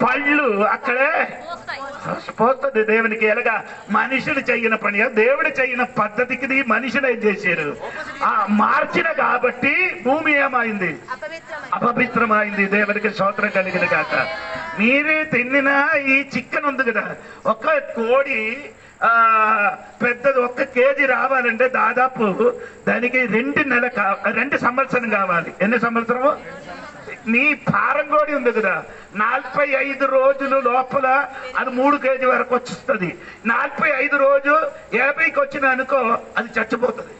పళ్ళు అక్కడే పోతుంది. దేవునికి ఎలాగా మనుషులు చెయ్యిన పని, దేవుడు చెయ్యిన పద్ధతికి మనుషులు ఏం చేశారు? మార్చిన కాబట్టి భూమి ఏమైంది? అపవిత్రమైంది. దేవునికి స్తోత్రం కలిగిన కాక. మీరే తిన్న ఈ చికెన్ ఉంది కదా, ఒక్క కోడి పెద్దది 1 కేజీ రావాలంటే దాదాపు దానికి 2 సంవత్సరం కావాలి. ఎన్ని సంవత్సరము? నీ పారంగోడి ఉంది కదా, 45 రోజులు లోపల అది 3 కేజీ వరకు వస్తుంది. 45 రోజు 50కి వచ్చిన అనుకో, అది చచ్చిపోతుంది.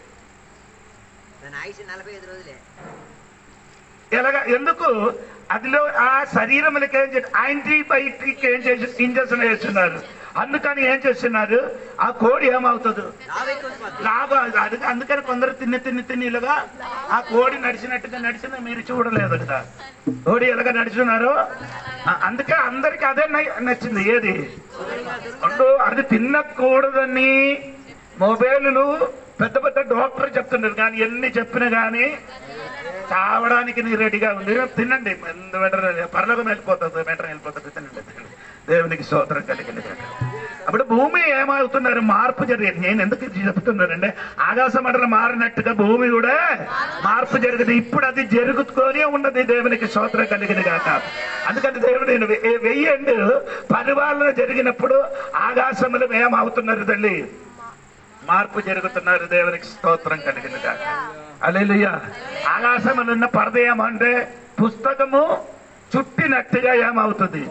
ఎలాగా? ఎందుకు? అదిలో ఆ శరీరములకి ఏం చేసి యాంటీబయాటిక్ ఏం చేసి ఇంజక్షన్ వేస్తున్నారు. అందుకని ఏం చేస్తున్నారు? ఆ కోడి ఏమవుతుంది? లాభం. అందుకని కొందరు తిన్నిలుగా ఆ కోడి నడిచినట్టుగా మీరు చూడలేదు కదా, కోడి ఎలాగ నడుచున్నారు. అందుకే అందరికి అదే నచ్చింది. ఏది? అది తినకూడదని మొబైలు పెద్ద డాక్టర్ చెప్తున్నారు. కానీ ఎన్ని చెప్పినా కానీ చావడానికి నీ రెడీగా ఉంది. తినండి, పరలోకం వెళ్ళిపోతుంది, వెంటనే వెళ్ళిపోతుంది. తినండి. దేవునికి స్తోత్రం కలిగింది. అప్పుడు భూమి ఏమవుతున్నారు, మార్పు జరిగేది. నేను ఎందుకు చెప్తున్నానంటే ఆకాశ మండలం మారినట్టుగా భూమి కూడా మార్పు జరుగుతుంది. ఇప్పుడు అది జరుగుతూనే ఉన్నది. దేవునికి స్తోత్రం కలిగింది కాక. అందుకని దేవుడు నేను వెయ్యండి పరిపాలన జరిగినప్పుడు ఆకాశములు ఏమవుతున్నారు తల్లి, మార్పు జరుగుతున్నారు. దేవునికి స్తోత్రం కలిగింది కాక. హల్లెలూయా. ఆకాశములున్న పరద ఏమంటే పుస్తకము చుట్టినట్టుగా ఏమవుతుంది,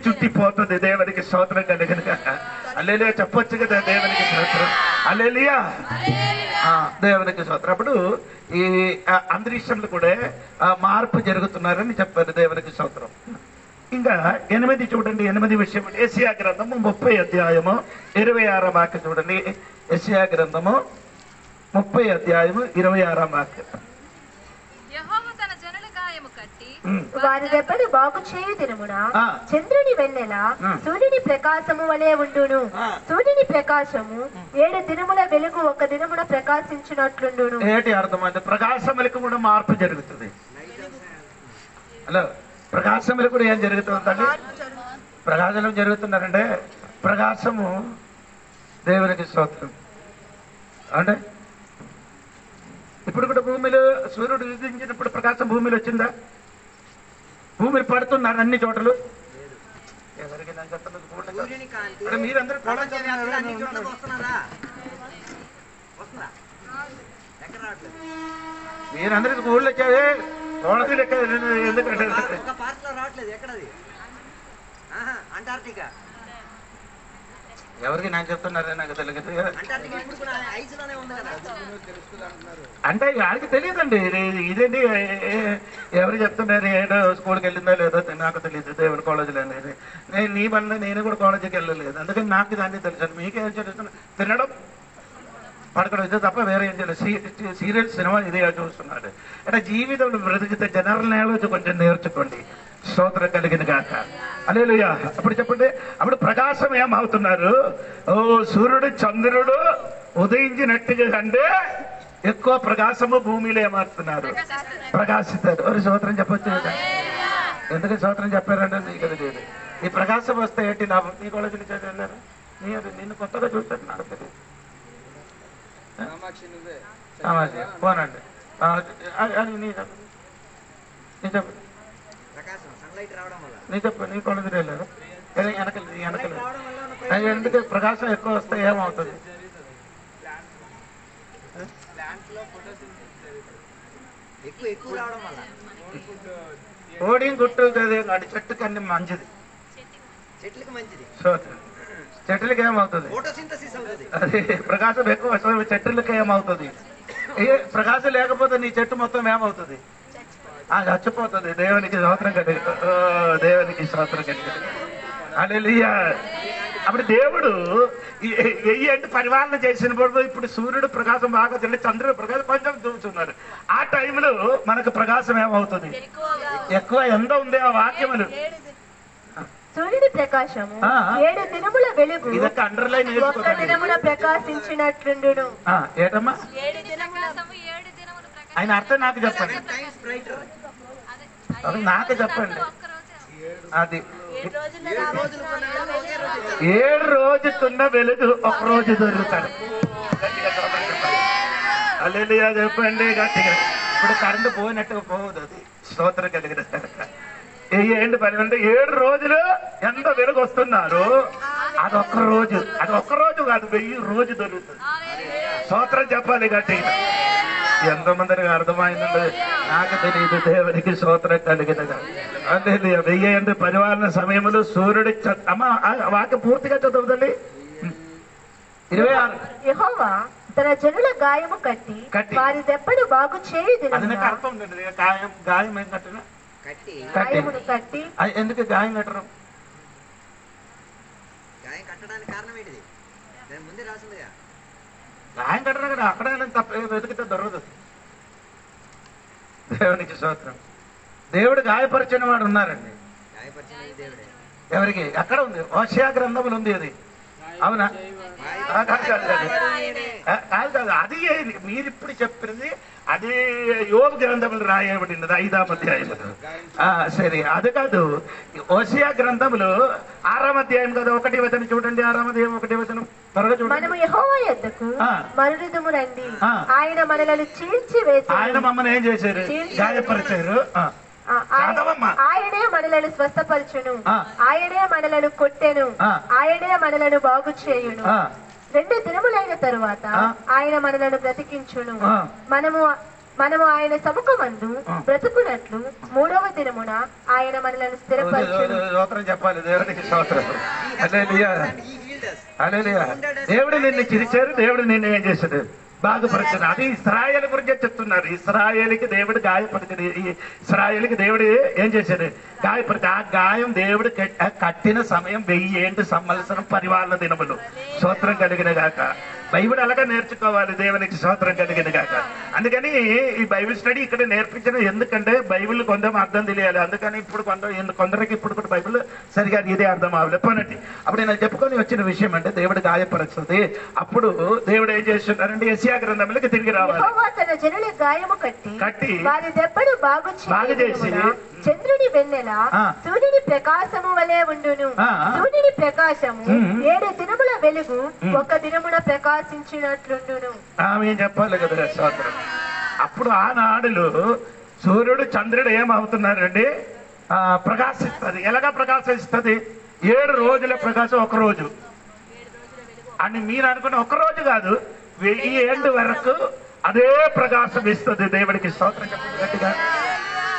చుట్టిపోతుంది. దేవునికి స్తోత్రం కలిగిన కాక. హల్లెలూయా చెప్పొచ్చు కదా, దేవునికి స్తోత్రం. హల్లెలూయా. దేవునికి స్తోత్రం. అప్పుడు ఈ అంతరిక్షంలో కూడా మార్పు జరుగుతున్నారని చెప్పారు. దేవునికి స్తోత్రం. ఇంకా 8 చూడండి, 8 విషయం. యెషయా గ్రంథము 30 అధ్యాయము 26వ వాక్యం చూడండి. యెషయా గ్రంథము 30 అధ్యాయము 26వ వాక్యం. యెహోవా తన జనుల గాయము కట్టి వారి దెబ్బలు బాగు చేయు దినమున చంద్రుని వెన్నెల సూర్యుని ప్రకాశము వలె ఉండును. సూర్యుని ప్రకాశము 7 దినముల వెలుగు 1 దినమున ప్రకాశించినట్లుండును. ఏంటి అర్థమైంది? ప్రకాశములకు కూడా మార్పు జరుగుతుంది. హలో, ప్రకాశములు కూడా ఏం జరుగుతుందండి? ప్రకాశం జరుగుతున్నారంటే ప్రకాశము దేవునికి స్తోత్రం. అంటే ఇప్పుడు కూడా భూమిలో సూర్యుడు ఉదయించినప్పుడు ప్రకాశం భూమిలో వచ్చిందా? భూమిలో పడుతున్నారు అన్ని చోట్ల. ఎవరికి నాకు చెప్పలేదు. మీరందరూ మీరందరూ స్కూల్లో వచ్చావే కోడది లెక్క. ఎందుకంటే ఎవరికి నాకు చెప్తున్నారే నాకు తెలియదు. అంటే వాడికి తెలియదండి. ఇదేంటి ఎవరు చెప్తున్నారు, ఏదో స్కూల్కి వెళ్ళిందో లేదో నాకు తెలియదు. దేవుని కాలేజీలో అనేది నేను నీ వల్ల నేను కూడా కాలేజీకి వెళ్ళలేదు. అందుకని నాకు దాన్ని తెలుసు. మీకేం చేస్తున్నా? తినడం పడకడం ఇదే తప్ప వేరే ఏం చేయలేదు. సీరియల్ సినిమా ఇదే చూస్తున్నాడు. అంటే జీవితంలో బ్రతికితే జనరల్ నాలెడ్జ్ కొంచెం నేర్చుకోండి. స్తోత్రం కలిగిన గాక. హల్లెలూయా. అప్పుడు చెప్పండి, అప్పుడు ప్రకాశం ఏమవుతున్నారు? ఓ సూర్యుడు చంద్రుడు ఉదయించినట్టుగా కంటే ఎక్కువ ప్రకాశము భూమిలో ఏమవుతున్నారు, ప్రకాశిస్తారు. ఒక స్తోత్రం చెప్పొచ్చు కదా. ఎందుకు స్తోత్రం చెప్పారంటే నీకు తెలియదు. ఈ ప్రకాశం వస్తే ఏంటి లాభం? నీ కాలేజీలో చదివారు, నిన్ను కొత్తగా చూస్తారు. నాకు తెలియదు. పోనండి నీ చెప్పు, నీ చెప్పు. నీ కాలేజీలో వెళ్ళారు వెనకలేదు. ఎందుకు ప్రకాశం ఎక్కువ వస్తే ఏమవుతుంది? కోడి గుట్టు అది చెట్టుకి అన్ని మంచిది. చెట్లకి ఏమవుతుంది? అది ప్రకాశం ఎక్కువ వస్తుంది. చెట్లకి ఏమవుతుంది? ప్రకాశం లేకపోతే నీ చెట్టు మొత్తం ఏమవుతుంది? అది చచ్చిపోతుంది. దేవునికి స్తోత్రం కలిగి. దేవునికి స్తోత్రం కలిగి. హల్లెలూయా. అప్పుడు దేవుడు వెయ్యి పరిపాలన చేసినప్పుడు ఇప్పుడు సూర్యుడు ప్రకాశం బాగా తెలియదు, చంద్రుడు ప్రకాశం కొంచెం చూస్తున్నారు. ఆ టైంలో మనకు ప్రకాశం ఏమవుతుంది? ఎక్కువ ఎంత ఉంది ఆ వాక్యములు. సూర్యుడి ప్రకాశము 7 దినముల వెలుగు ఇదొక అండర్లైన్ 1 దినమున ప్రకాశించినట్లుండును. ఏటమ్మా ఆయన అర్థం నాకు చెప్పండి. నాకు చెప్పండి. అది 7 రోజుకున్న వెలుగు 1 రోజు దొరుకుతాడు. హల్లెలూయా చెప్పండి గట్టిగా. ఇప్పుడు కరెంటు పోయినట్టుగా పోవద్దు. అది స్తోత్రం కలిగిన ఏంటి పని అంటే 7 రోజులు ఎంత వెలుగు వస్తున్నారు. అదొక్క రోజు, అది ఒక్క రోజు కాదు, 1000 రోజు దొరుకుతుంది. స్తోత్రం చెప్పాలి గట్టిగా. ఎంతమందికి అర్థమైందండి నాకు తెలియదు. దేవునికి స్తోత్రం కలిగినగా. అంటే 1000 పరిపాలన సమయంలో సూర్యుడి అమ్మ వాక్యం పూర్తిగా చదువుతుంది. 26 యెహోవా తన జనుల గాయము కట్టి వారి దెబ్బలు బాగు చేయదు. అర్థం ఉందండి. గాయం ఏం కట్టిన గాయమును కట్టి. ఎందుకు గాయం కట్టడం? గాయం కట్టడానికి కారణం ఏంటిది? దాని ముందే రాసిందిగా. గాయం కట్టడం కదా, అక్కడ తప్ప వెతికితే దొరకదు. దేవునికి స్తోత్రం. దేవుడు గాయపరిచిన వాడు ఉన్నారండి. గాయపరిచిన దేవుడే. ఎవరికి? అక్కడ ఉంది, హోషేయ గ్రంథములు ఉంది అది. అవునా? కాదు, అది మీరు ఇప్పుడు చెప్పినది అది యోబు గ్రంథములు రాయబడినది 5వ అధ్యాయములు. సరే, అది కాదు. హోషేయ గ్రంథములు 6వ అధ్యాయం కదా, 1వ వచనం చూడండి. 6వ అధ్యాయం 1వ వచనం త్వరగా చూడండి. మనము యెహోవా యొద్దకు మరులుదుము రండి, ఆయన మనలను చీల్చివేసి, ఆయన మమ్మల్ని ఏం చేశారు? గాయపరిచారు. ఆయనే మనలను స్వస్థపరచును, ఆయనే మనలను కొట్టెను, ఆయనే మనలను బాగు చేయును. 2 దినములైన తరువాత ఆయన మనలను బ్రతికించును. మనము ఆయన సముఖమందు బ్రతుకున్నట్లు 3వ దినమున ఆయన మనలను స్థిరపరచును. చెప్పాలి దేవుడికి స్తోత్రం. దేవుడు నిన్ను చిరిచారు, దేవుడు నిన్ను ఏం చేశాడు? బాగుపరచను. అది ఇశ్రాయేలు గురించే చెప్తున్నారు. ఇశ్రాయేలుకి దేవుడు గాయపరిచాడు. ఇశ్రాయేలుకి దేవుడు ఏం చేశాడు? గాయపరిచి ఆ గాయం దేవుడు కట్టిన సమయం 1000 సంవత్సరం పరిపాలన దినములు. స్తోత్రం కలిగిన గాక. బైబిల్ అలాగా నేర్చుకోవాలి. దేవునికి స్తోత్రం కలిగిన గాక. అందుకని ఈ బైబిల్ స్టడీ ఇక్కడ నేర్పించడం ఎందుకంటే బైబిల్ కొంచెం అర్థం తెలియాలి. అందుకని ఇప్పుడు కొందరికి ఇప్పుడు కూడా బైబిల్ సరిగా ఇదే అర్థం అవ్వలేదు పోనట్టు. అప్పుడు నేను చెప్పుకొని వచ్చిన విషయం అంటే దేవుడు గాయపరుస్తుంది. అప్పుడు దేవుడు ఏం చేస్తున్నారంటే యెషయా గ్రంథంలోకి తిరిగి రావాలి. తన జనుల గాయము కట్టి వారి దెబ్బను బాగు చేసి చంద్రుని వెన్నెల సూర్యుని ప్రకాశము వలె ఉండును. సూర్యుని ప్రకాశము 7 దినముల వెలుగు 1 దినమున ప్రకాశించినట్లుండును. ఆమె చెప్పాలి కదా స్తోత్రం. అప్పుడు ఆనాడులో సూర్యుడు చంద్రుడు ఏమవుతున్నారండి? ప్రకాశిస్తుంది. ఎలాగా ప్రకాశిస్తుంది? 7 రోజుల ప్రకాశం 1 రోజు అని మీరు అనుకున్న 1 రోజు కాదు, 1000 ఏళ్ళు వరకు అదే ప్రకాశం ఇస్తుంది. దేవుడికి స్తోత్రం చెప్పండి. గట్టిగా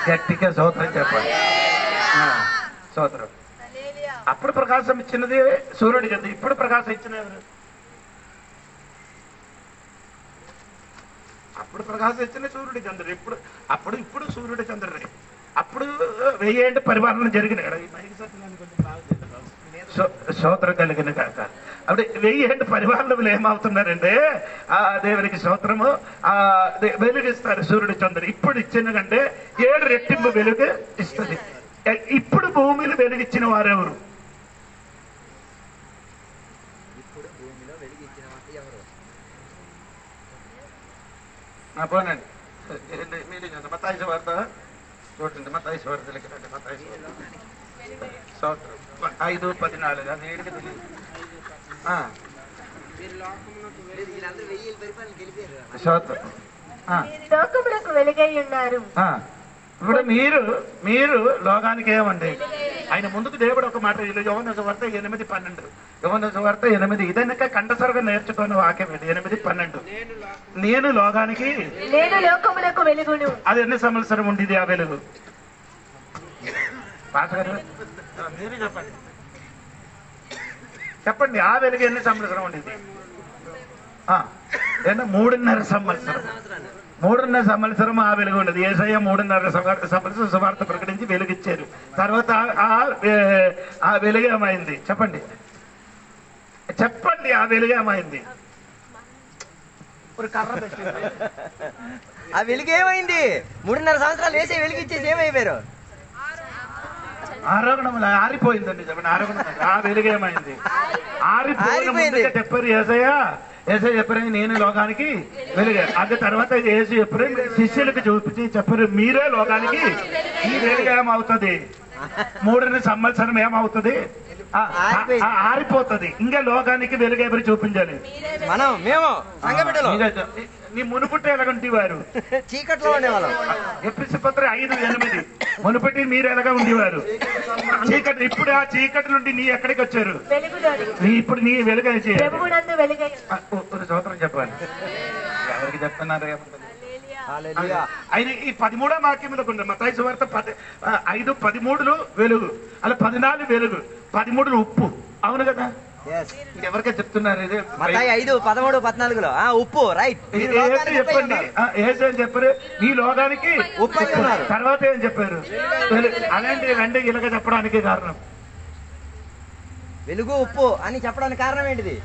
గట్టిగా స్తోత్రం చెప్పండి. స్తోత్రం. అప్పుడు ప్రకాశం ఇచ్చినది సూర్యుడి కదా. ఇప్పుడు ప్రకాశం ఇచ్చినది ఎవరు? అప్పుడు ప్రకాశం ఇచ్చిన సూర్యుడి చంద్రుడు. ఇప్పుడు సూర్యుడి చంద్రుడే. అప్పుడు 1000 ఏళ్ళు పరిపాలన జరిగిన స్తోత్రం కలిగిన కాక. అప్పుడు 1000 ఏళ్ళు పరిపాలనలు ఏమవుతున్నారంటే దేవునికి స్తోత్రము వెలుగిస్తారు సూర్యుడి చంద్రుడు. ఇప్పుడు ఇచ్చిన కంటే 7 రెట్టింపు వెలుగు ఇస్తుంది. ఇప్పుడు భూమిలో వెలుగిచ్చిన వారెవరు? పోనండి మీరు మత్తయి సువార్త చూడండి. మత్తయి సువార్త లెక్కనండి. మత్తయి సువార్త 5:14 అది ఏడుగా తెలియదు. లోకములకు వెలుగై ఉన్నారు. ఇప్పుడు మీరు లోకానికి ఏమండి? ఆయన ముందుకు దేవుడు ఒక మాట యోహాను సువార్త 8:12. యోహాను సువార్త 8 ఇదనక కంఠసరగా నేర్చుకున్న వాక్యం ఇది. 8:12 నేను లోకానికి లోకములకు వెలుగును. అది ఎన్ని సంవత్సరం ఉండేది ఆ వెలుగు? పాస్టర్ గారు మీరు చెప్పండి. ఆ వెలుగు ఎన్ని సంవత్సరం ఉండేది? 3.5 సంవత్సరం. 3.5 సంవత్సరం ఆ వెలుగు ఉండదు. యేసయ్య 3.5 సంవత్సరం సువార్త ప్రకటించి వెలుగిచ్చారు. తర్వాత ఆ వెలుగు ఏమైంది? చెప్పండి. ఆ వెలుగు ఏమైంది? ఆ వెలుగు ఏమైంది? 3.5 సంవత్సరాలు వేసే వెలుగిచ్చేసి ఏమైపోయారు? ఆరోగ్యములు ఆరిపోయిందండి. చెప్పండి. ఆరోగ్యం ఆ వెలుగు ఏమైంది? ఆరిపోయింది చెప్పారు యేసయ్య. చెప్పారు నేను లోకానికి వెలుగు. అది తర్వాత యేసు చెప్పారు శిష్యులకు చూపించి చెప్పారు మీరే లోకానికి ఈ వెలుగు ఏమవుతుంది? 3.5 సంవత్సరం ఏమవుతుంది? ఆరిపోతుంది. ఇంకా లోకానికి వెలుగు ఎవరు చూపించాలి? నీ మునుపుట్టి ఎలాగంటి వారు చీకట్లో ఉండేవాళ్ళం. ఎపిసి పత్ర 5:8 మునుపటి మీరు ఎలాగా ఉండేవారు? చీకటి. ఇప్పుడు ఆ చీకటి నుండి నీ ఎక్కడికి వచ్చారు? ఇప్పుడు నీ వెలుగు సంవత్సరం చెప్పాలి. ఎవరికి చెప్తున్నారు? ఆయన ఈ 13వ వాక్యంలోకి ఉంది. మత్తయి సువార్త 5:13 వెలుగు, అలా 14 వెలుగు, 13 ఉప్పు. అవును కదా? ఎవరికే చెప్తున్నారు ఇది? 5:13-14 ఉప్పు. రైట్. చెప్పండి. ఏం చెప్పారు? ఈ లోకానికి ఉప్పు. తర్వాత ఏం చెప్పారు? అలాంటి రెండు ఇలాగ చెప్పడానికి కారణం వెలుగు ఉప్పు అని చెప్పడానికి కారణం ఏంటిది?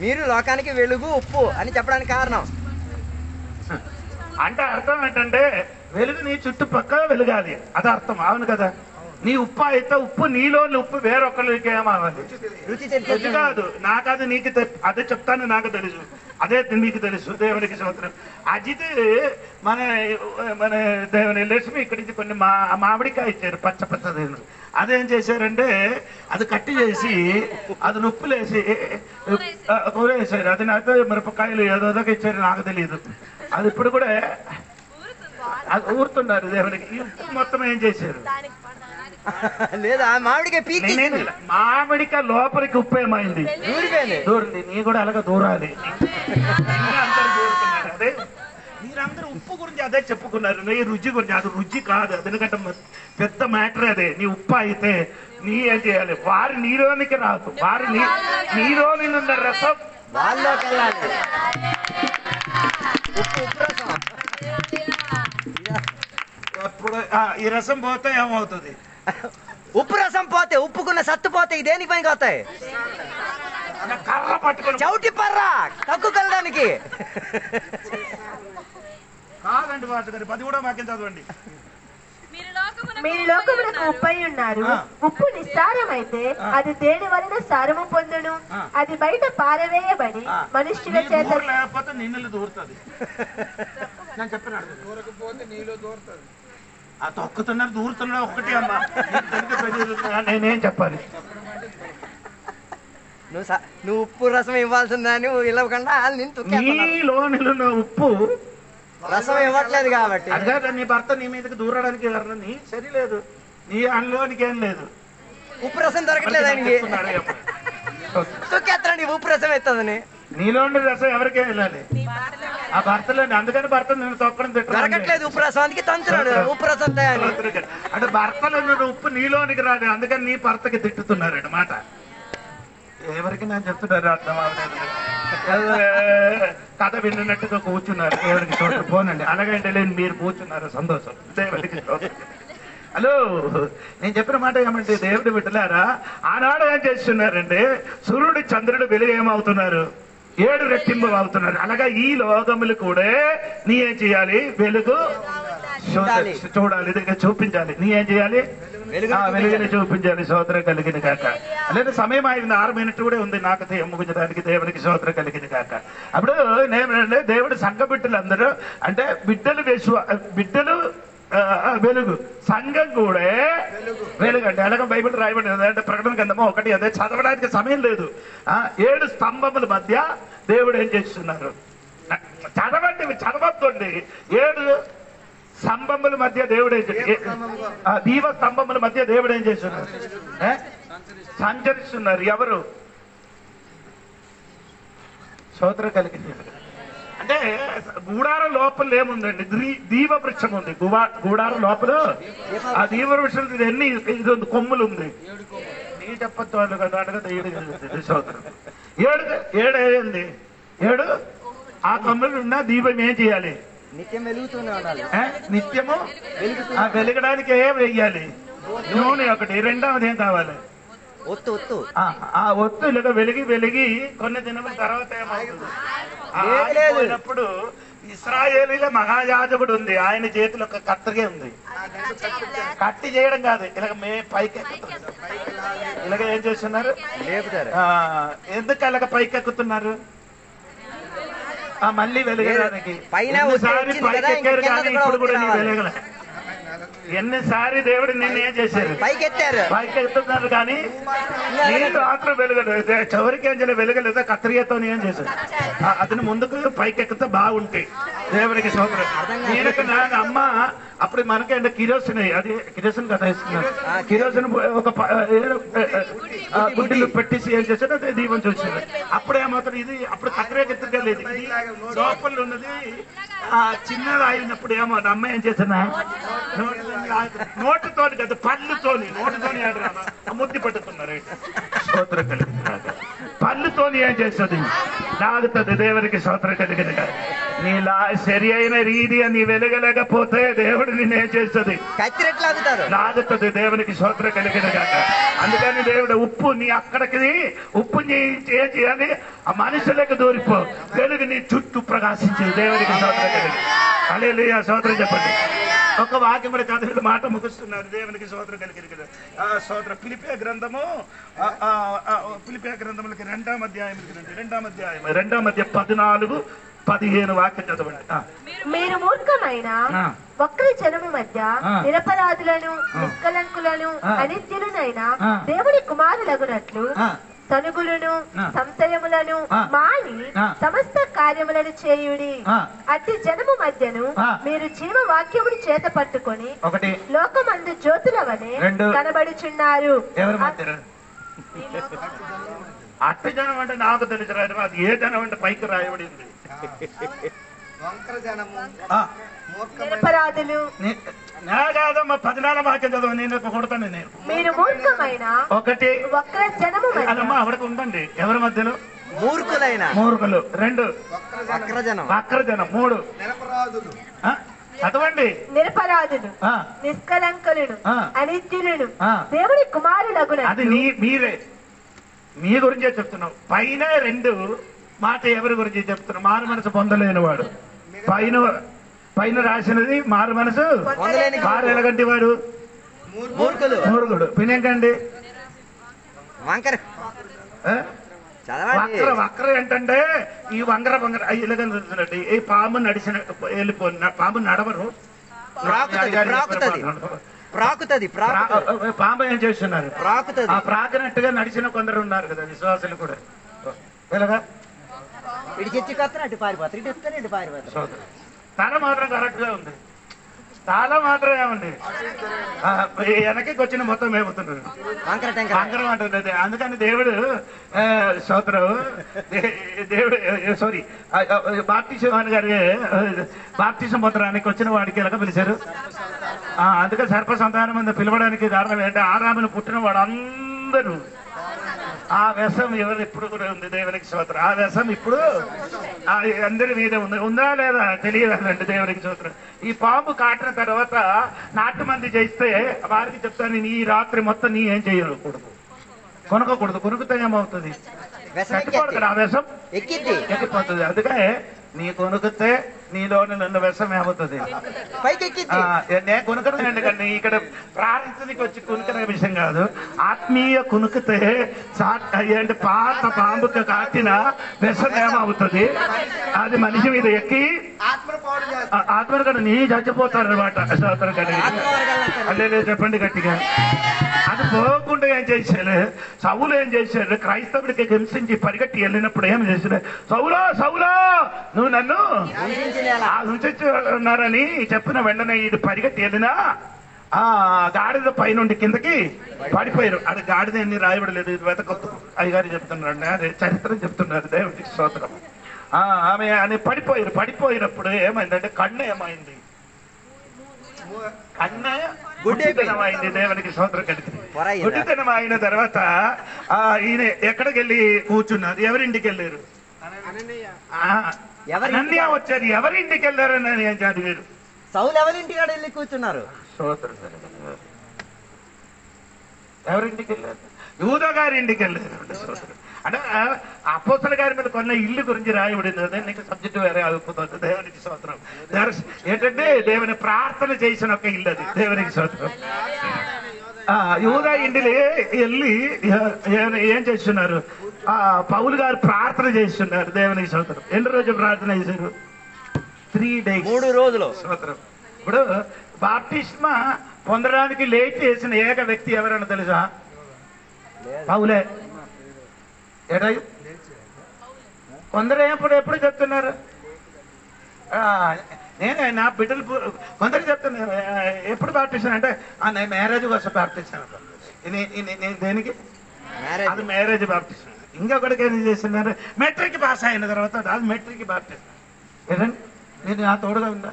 మీరు లోకానికి వెలుగు ఉప్పు అని చెప్పడానికి కారణం అంటే అర్థం ఏంటంటే వెలుగు నీ చుట్టుపక్కల వెలగాలి. అది అర్థం. అవును కదా? నీ ఉప్పు అయితే ఉప్పు నీలోని ఉప్పు వేరొకరికి ఏమవ్వాలి? రుచి కాదు. నాకది నీకు అదే చెప్తాను, నాకు తెలుసు, అదే మీకు తెలుసు. దేవునికి స్తోత్రం. అజిత్ మన మన దేవుని లక్ష్మి ఇక్కడి నుంచి కొన్ని మామిడికాయ ఇచ్చారు, పచ్చ పచ్చది. అదేం చేశారంటే అది కట్టి చేసి అది నొప్పులేసి కూరేసారు. అది నాకు మిరపకాయలు ఏదోదో ఇచ్చారు, నాకు తెలియదు. అది ఇప్పుడు కూడా అది ఊరుతున్నారు దేవునికి. ఈ ఉప్పు మొత్తం ఏం చేశారు? లేదా మామిడికాయ మామిడికాయ లోపలికి ఉప్పు ఏమైంది? దూరింది. నీ కూడా అలాగే దూరాలి. అందరూ దూరుతున్నారు. అదే మీరందరూ ఉప్పు గురించి అదే చెప్పుకున్నారు, నీ రుచి గురించి. అది రుచి కాదు, ఎందుకంటే పెద్ద మ్యాటర్ అదే. నీ ఉప్పు అయితే నీ ఏం చేయాలి? వారి నీలోనికి రాదు, వారి నీలోని ఉన్న రసం వాళ్ళలోకి వెళ్ళాలి. అప్పుడు ఈ రసం పోతే ఏమవుతుంది? ఉప్పు రసం పోతే, ఉప్పుకున్న సత్తు పోతే ఇదేనికి పనికి వస్తాయి? కర్ర పట్టుకొని చౌటి పర్రా తక్కువ కలడానికి కాదండి. వాటి గారి 10 కూడా మాకేం చదవండి. మీరు లోకమునకు ఉప్పై ఉన్నారు. ఉప్పు నిస్సారమైతే అది దేని వలన సారము పొందును? అది బయట పారవేయబడి మనుష్యుల చేత లేకపోతే నీళ్ళు దూరుతుంది. నేను చెప్పినాడు, దూరకపోతే నీళ్ళు దూరుతుంది. ఆ తొక్కుతున్నారు, దూరుతున్నారు ఒకటి. అమ్మా నేనేం చెప్పాలి? నువ్వు ఉప్పు రసం ఇవ్వాల్సిందని ఇవ్వకుండా నీలోనిలో ఉప్పు రసం ఇవ్వట్లేదు కాబట్టి. అదే నీ భర్త నీ మీదకి దూరడానికి నీ సరిలేదు, నీ అందులోనికి ఏం లేదు. ఉప్పు రసం దొరకట్లేదు ఆయనకి. తొక్కేస్తాడు ఉప్పు రసం ఎత్తదని. నీలోని రసం ఎవరికే వెళ్ళాలి? ఆ భర్తలోని. అందుకని భర్త నేను తొక్కడం దొరకట్లేదు ఉప్పు రసం, అందుకే తంతున్నాడు ఉప్పు రసం తయారు. అంటే భర్తలో ఉప్పు నీలోనికి రాదు, అందుకని నీ భర్తకి తిట్టుతున్నారు అన్నమాట. ఎవరికి నేను చెప్తున్నారు అర్థం అవ్వలేదు. కథ విన్నట్టుగా కూర్చున్నారు. దేవుడికి చోటు పోనండి. అలాగంటే లేని మీరు కూర్చున్నారు, సంతోషం. దేవుడికి హలో, నేను చెప్పిన మాట ఏమంటే దేవుడి బిడ్డలారా, ఆనాడు ఏం చేస్తున్నారంటే సూర్యుడు చంద్రుడు వెలుగు ఏమవుతున్నారు? 7 రెట్టింపు అవుతున్నారు. అలాగా ఈ లోకములు కూడా నీ ఏం చేయాలి? వెలుగు చూడాలి, చూపించాలి. నీ ఏం చేయాలి? వెలుగుని చూపించాలి. స్తోత్రం కలిగింది కాక. లేదా సమయం అయింది, 6 మినిట్లు కూడా ఉంది నాకు ముగించడానికి. దేవునికి స్తోత్రం కలిగింది కాక. అప్పుడు నేనంటే దేవుడు సంఘ బిడ్డలందరూ అంటే బిడ్డలు వెలుగు, సంఘం కూడా వెలుగు. అంటే అలాగే బైబిల్ రాయబడింది. అంటే ప్రకటన గ్రంథము 1 అదే చదవడానికి సమయం లేదు. 7 స్తంభముల మధ్య దేవుడు ఏం చేస్తున్నారు? చదవండి, చదవద్దండి. 7 స్తంభముల మధ్య దేవుడు దీవ స్తంభముల మధ్య దేవుడు ఏం చేస్తున్నారు? సంచరిస్తున్నారు. ఎవరు? స్తోత్రం కలిగింది. అంటే గూడారం లోపల ఏముందండి? దీవ వృక్షం ఉంది. గూడారం లోపల ఆ దీవ వృక్షం ఎన్ని ఇది కొమ్ములు ఉంది. నీ చెప్పొచ్చు వాళ్ళు కదా అనగా దేవుడు స్తోత్రం. 7 అయింది. 7 ఆ కొమ్ములు ఉన్న దీపం ఏం చేయాలి? నిత్యం వెలుగుతూనే ఉండాలి. నిత్యము వెలగడానికి ఏం వెయ్యాలి? నూనె ఒకటి. రెండవది ఏం కావాలి? ఒత్తు. ఆ ఒత్తు ఇలా వెలిగి కొన్ని దినముల తర్వాత ఏమైనప్పుడు ఇశ్రాయేలీల మహాయాజకుడు ఉంది. ఆయన చేతిలో ఒక కత్తిగా ఉంది. కత్తి చేయడం కాదు, ఇలాగ పైకి ఇలాగ ఏం చేస్తున్నారు? ఎందుకు అలాగ పైకి ఎక్కుతున్నారు? మళ్ళీ వెలగడానికి. ఎన్నిసారి పైకి ఎక్కారు కానీ ఇప్పుడు కూడా నీ వెలగల. ఎన్నిసారి దేవుడు నిన్ను ఏం చేశారు? పైకి ఎత్తున్నారు కానీ నీళ్ళు మాత్రం వెలగలేదు. చివరికి ఏం చేయలేదు, వెలగలేదా? కత్తిరియతో ఏం చేశారు? అతను ముందుకు పైకి ఎక్కితే బాగుంటాయి. దేవుడికి స్తోత్రం. నేనకు నా అమ్మ అప్పుడు మనకేంటే కిరోసిన్, అది కిరోసిన్ కదా ఇస్తున్నారు. కిరోసిన్ ఒక గుడ్డిలు పెట్టేసి ఏం చేశారు? అదే దీపం చూసారు. అప్పుడేమాత్రం ఇది అప్పుడు కత్తిరేకి ఎత్తుకెళ్ళేది. లోపల ఉన్నది చిన్నది అయినప్పుడు ఏమో అమ్మ ఏం చేస్తున్నా నోటితోని కదా, పళ్ళుతోని, నోటితోని ముద్దు పట్టుతున్నారు. స్తోత్రం కలిగిన పళ్ళుతోని ఏం చేస్తుంది? లాగుతుంది. దేవునికి స్తోత్రం కలిగిన నీలా సరి అయిన రీతిగా నీ వెలగలేకపోతే దేవుడు నిన్నేం చేస్తుంది? లాగుతుంది. దేవునికి స్తోత్రం కలిగిన కాక. అందుకని దేవుడు ఉప్పు నీ అక్కడికి ఉప్పు ఏం చేయాలి? ఆ మనుషులకు దూరిపో, వెలుగు నీ చుట్టూ ప్రకాశించేది. దేవునికి స్తోత్రం కలిగి. హల్లెలూయా, స్తోత్రం చెప్పండి. ఒక వాక్యముల చదివిన మాట ముగిస్తున్నారు. దేవునికి స్తోత్రం కలిగింది కదా. స్తోత్రం. ఫిలిప్పీ గ్రంథము ఫిలిప్పీ గ్రంథములకి 2వ అధ్యాయం 14-15 వాక్యం చదవండి. మీరు మూర్ఖమైన వక్ర జనము మధ్య నిరపరాధులను నిష్కలంకులను అనిత్యులనైన దేవుని కుమారులగునట్లు తనుగులను సంశయములను మాని సమస్త కార్యములను చేయుడి. అట్టి జనము మధ్యను మీరు జీవవాక్యమును చేత పట్టుకొని లోకమందు జ్యోతుల వలె కనబడుచున్నారు. అట్టి జనం అంటే నాకు తెలిసి రాదు, అది ఏ జనం అంటే పైకి రాయబడింది. నిరపరాధులు. కాదమ్మా 14 వాక్యం చదువు, నేను కొడతాను. నేను మీరు మూర్ఖమైన ఒకటి వక్ర జనము అదమ్మా ఆవిడకు ఉందండి. ఎవరి మధ్యలో? మూర్ఖులు. 2 వక్రజనం. 3 చదవండి. నిరపరాధులు నిష్కలంకులను అనిత్యులను దేవుని కుమారులగున. అది మీరే మీ గురించే చెప్తున్నావు. పైన 2 మాట ఎవరి గురించి చెప్తున్నావు? మారు మనసు పొందలేని వాడు. పైన రాసినది మారు మనసు వారు ఎలాగంటి వాడు? మూర్ఖుడు. పినేకండి వక్ర ఏంటంటే ఈ వంగర ఇలాగండి. ఈ పాము నడిచిన వెళ్ళిపోయిన పాము నడవరు. పాము ఏం చేస్తున్నారు? ప్రాకునట్టుగా నడిచిన కొందరు ఉన్నారు కదా విశ్వాసులు కూడా. ఎలాగా తల మాత్రం కరెక్ట్ గా ఉంది. చాలా మాత్రమే ఉంది. వెనక్కి వచ్చిన మొత్తం ఏమవుతున్నారు? వంకరం అంటుంది. అందుకని దేవుడు బాప్టిజం గారి బాప్టిజం పొందడానికి వచ్చిన వాడికి ఎలాగ పిలిచారు? అందుకే సర్ప సంతానం మీద పిలవడానికి కారణం ఏంటంటే ఆదామును పుట్టిన వాడు అందరూ ఆ వ్యసం ఎవరు ఇప్పుడు కూడా ఉంది. దేవునికి స్తోత్రం. ఆ వ్యసం ఇప్పుడు అందరి మీద ఉందా లేదా తెలియదండి. దేవునికి స్తోత్రం. ఈ పాము కాటిన తర్వాత 4 మంది చేస్తే వారికి చెప్తాను, ఈ రాత్రి మొత్తం నీ ఏం చేయకూడదు, కొనకూడదు. కొనుకుతా ఏమవుతుంది? ఆ వ్యసం ఎక్కిపోతుంది. అందుకే నీ కొనుకుతే నీలోని నన్ను వ్యసం ఏమవుతుంది? నేను కొనుకడం ఎందుకండి, ఇక్కడ ప్రార్థనకి వచ్చి కొనుక్కునే విషయం కాదు. ఆత్మీయ కొనుకుతే అంటే పాత పాంబుక కాటిన వ్యసం ఏమవుతుంది? అది మనిషి మీద ఎక్కి ఆత్మను కన్నా నీ చచ్చిపోతారనమాట. అల్లే చెప్పండి గట్టిగా. అది పోకుండా ఏం చేశారు? సౌలు ఏం చేశారు? క్రైస్తవుడికి హింసించి పరిగెట్టి వెళ్ళినప్పుడు ఏం చేశారు? సౌలో నువ్వు నన్ను హింసించున్నారని చెప్పిన వెంటనే ఇది పరిగెట్టి వెళ్ళినా గాడిద పైనుండి కిందకి పడిపోయారు. అది గాడిద ఎన్ని రాయబడలేదు, ఇది వెతకొద్దు. అయ్యగారు చెప్తున్నాడు, అదే చరిత్ర చెప్తున్నారు. దేవుడికి స్తోత్రం. ఆమె అని పడిపోయినప్పుడు ఏమైందంటే కన్ను ఏమైంది? కన్ను గుడ్డితనం అయింది. దేవునికి స్తోత్రం కలిగింది. గుడ్డితనం అయిన తర్వాత ఈయన ఎక్కడికి వెళ్ళి కూర్చున్నారు? ఎవరింటికి వెళ్ళారు? అనన్య వచ్చారు. ఎవరింటికి వెళ్ళారని నేను చదివారు. సౌలు ఎవరింటికి వెళ్ళి కూర్చున్నారు? ఎవరింటికి వెళ్ళారు? యూదా గారి ఇంటికి వెళ్ళారు. అంటే అపోస్తల గారి మీద కొన్న ఇల్లు గురించి రాయబడింది. అదే నీకు సబ్జెక్ట్ వేరే అవుతుంది. దేవునికి స్తోత్రం. ఏంటంటే దేవుని ప్రార్థన చేసిన ఒక ఇల్లు అది. దేవునికి స్తోత్రం. యూదా ఇంటికి వెళ్ళి ఏం చేస్తున్నారు? పౌలు గారు ప్రార్థన చేస్తున్నారు. దేవునికి స్తోత్రం. ఎన్ని రోజులు ప్రార్థన చేశారు? 3 days, 3 రోజులు. స్తోత్రం. ఇప్పుడు బాప్టిస్మా పొందడానికి లేట్ చేసిన ఏక వ్యక్తి ఎవరన్నా తెలుసా? పౌలే. కొందరు ఎప్పుడు చెప్తున్నారు? నేనే నా బిడ్డలు కొందరు చెప్తున్నారు. ఎప్పుడు బాప్టిస్తాను అంటే నేను మ్యారేజ్ కోసం బాప్టిస్తాను. నేను దేనికి? అది మ్యారేజ్ బాప్టిస్తాను. ఇంకొకటికి ఏం చేస్తున్నారు? మెట్రిక్ పాస్ అయిన తర్వాత అది మెట్రిక్ బాప్టిస్తాను. ఏదండి నేను నా తోడుగా ఉందా?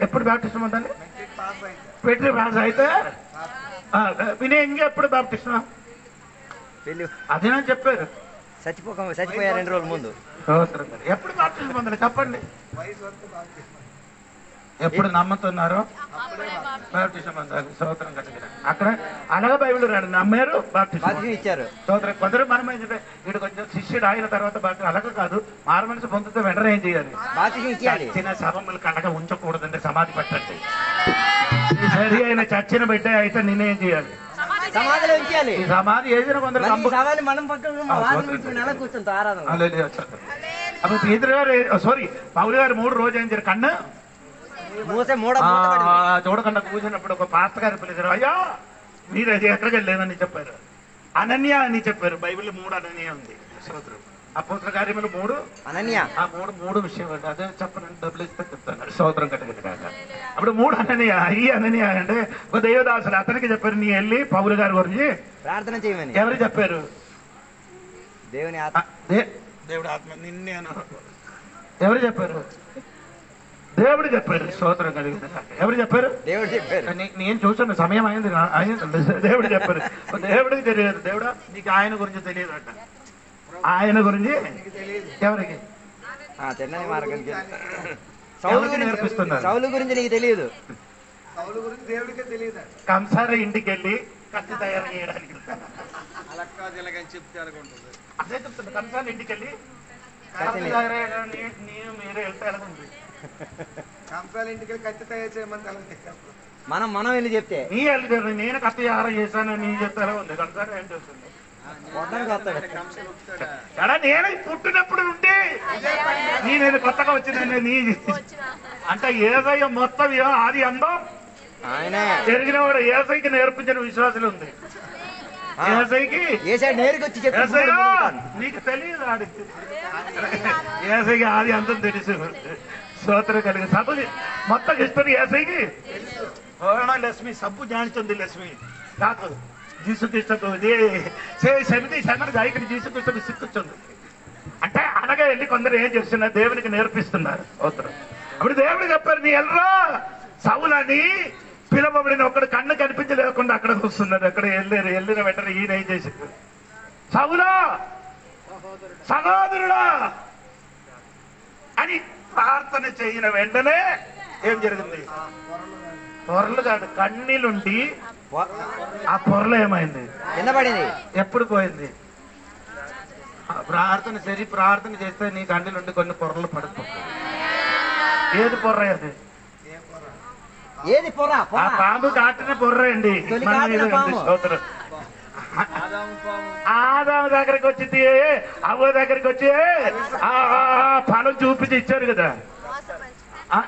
ఎప్పుడు బాప్టిస్టం ఉందండి? మెట్రిక్ పాస్ అయితే వినే ఇంకెప్పుడు బాప్టిస్టం? అదేనని చెప్పారు. చచ్చిపోయా 2 రోజుల ముందు. ఎప్పుడు బాప్టిజం పొందాలి చెప్పండి? ఎప్పుడు నమ్ముతున్నారో బాప్టిజం పొందాలి. స్తోత్రం కలిగిన అక్కడ అలాగే బైబిల్ రాడు, నమ్మారు బాప్టిజం ఇచ్చారు. స్తోత్రం. కొందరు మనం ఏం చెప్పే వీడు కొంచెం శిష్యుడు అయిన తర్వాత బాప్టిజం అలాగే కాదు, మారు మనసు పొందితే వెంటనే ఏం చేయాలి? చిన్న సభములు కళ్ళగా ఉంచకూడదండి, సమాధి పెట్టండి. సరి అయిన చచ్చిన బిడ్డ అయితే నేనేం చేయాలి? సమాధిలో ఉంచాలి. ఈ సమాధి ఏదైనా కొందరు మనం పక్కన కూర్చుంటా ఆరాధన. అప్పుడు పేతురు గారు సారీ పౌలు గారు 3 రోజు ఏం చేశారు? కన్ను చూడకుండా కూర్చున్నప్పుడు ఒక పాస్టర్ గారు పిలిచారు, అయ్యా మీరు అది ఎక్కడికి వెళ్ళలేదని చెప్పారు. అనన్య అని చెప్పారు. బైబిల్ 3 అనన్య ఉంది. సోదరు అపోస్తల కార్యములు 3 అనన్య. ఆ 3 విషయం అదే చెప్పనండి, డబ్బులు ఇస్తే చెప్తాను. సోదరం కట్టగలి కాక అప్పుడు 3 అనన్య. ఈ అనన్య అంటే ఒక దేవదాసులు, అతనికి చెప్పారు నీ వెళ్ళి పౌలు గారి గురించి ప్రార్థన చేయమని. ఎవరు చెప్పారు? దేవుని ఆత్మ. దేవుడు ఆత్మ నిన్నే ఎవరు చెప్పారు? దేవుడు చెప్పారు. స్తోత్రం కలిగింది. ఎవరు చెప్పారు? దేవుడు చెప్పారు. నేను చూసాను, సమయం అయింది. దేవుడు చెప్పారు. దేవుడికి తెలియదు. దేవుడా నీకు ఆయన గురించి తెలియదు అంట. ఆయన గురించి ఎవరికి? తిన్నని మార్గానికి నేర్పిస్తున్నారు. సౌలు గురించి నీకు తెలియదు. సౌలు గురించి దేవుడికే తెలియదు. కంసార ఇంటికి వెళ్ళి కత్తి తయారు చేయడానికి చెప్తే అనుకుంటుంది. అదే చెప్తుంది. కంసార ఇంటికి వెళ్ళి కత్తి తయారు చేయడానికి నేను మీరే వెళ్తే ఎలా ఉంది? కంసాల ఇంటికి వెళ్ళి కత్తి తయారు చేయమని మనం వెళ్ళి చెప్తే నీ వెళ్తారు. నేను కత్తి ఆహారం చేశాను నీ చెప్తే ఎలా ఉంది? కంసార ఏం చేస్తుంది? నేను పుట్టినప్పుడు ఉంటే నేను కొత్తగా వచ్చిందండి నీ అంటే ఏసయ్య మొత్తం ఆది అందం జరిగిన వాడు ఏసైకి నేర్పించిన విశ్వాసులు ఉంది. నీకు తెలియదు ఆడికి ఏసైకి ఆది అందం తెలుసు. స్తోత్రం కలిగి సబ్బు మొత్తం హిస్టరీ ఏసైకి లక్ష్మి సబ్బు జానిస్తుంది. లక్ష్మి కాదు జీసుక్రీస్తుకు సెమిది శమన గాయకుని జీసుక్రీస్తుకు సిక్కుతుంది అంటే అనగా వెళ్ళి కొందరు ఏం చేస్తున్నారు? దేవునికి నేర్పిస్తున్నారు. అప్పుడు దేవుడు చెప్పారు నీ ఎల్రా సౌలని పిలవబడిన ఒకడు కన్ను కనిపించలేకుండా అక్కడ వస్తున్నారు. అక్కడ వెళ్ళిన వెంటనే ఈయన ఏం చేశారు? సౌలా సహోదరుడా అని ప్రార్థన చేయన వెంటనే ఏం జరిగింది? పొరలు కాదు, కన్నీలుండి ఆ పొరలు ఏమైంది? వినబడింది. ఎప్పుడు పోయింది? ప్రార్థన సరి ప్రార్థన చేస్తే నీ కన్నీలుండి కొన్ని పొరలు పడిపోతాయి. ఏది పొర్ర? అది ఏది పొర్ర? ఆ పాము కాటిన పొర్ర అండి. ఆదాము దగ్గరికి వచ్చింది, అవ్వ దగ్గరికి వచ్చి ఆ ఫలం చూపించి ఇచ్చారు కదా,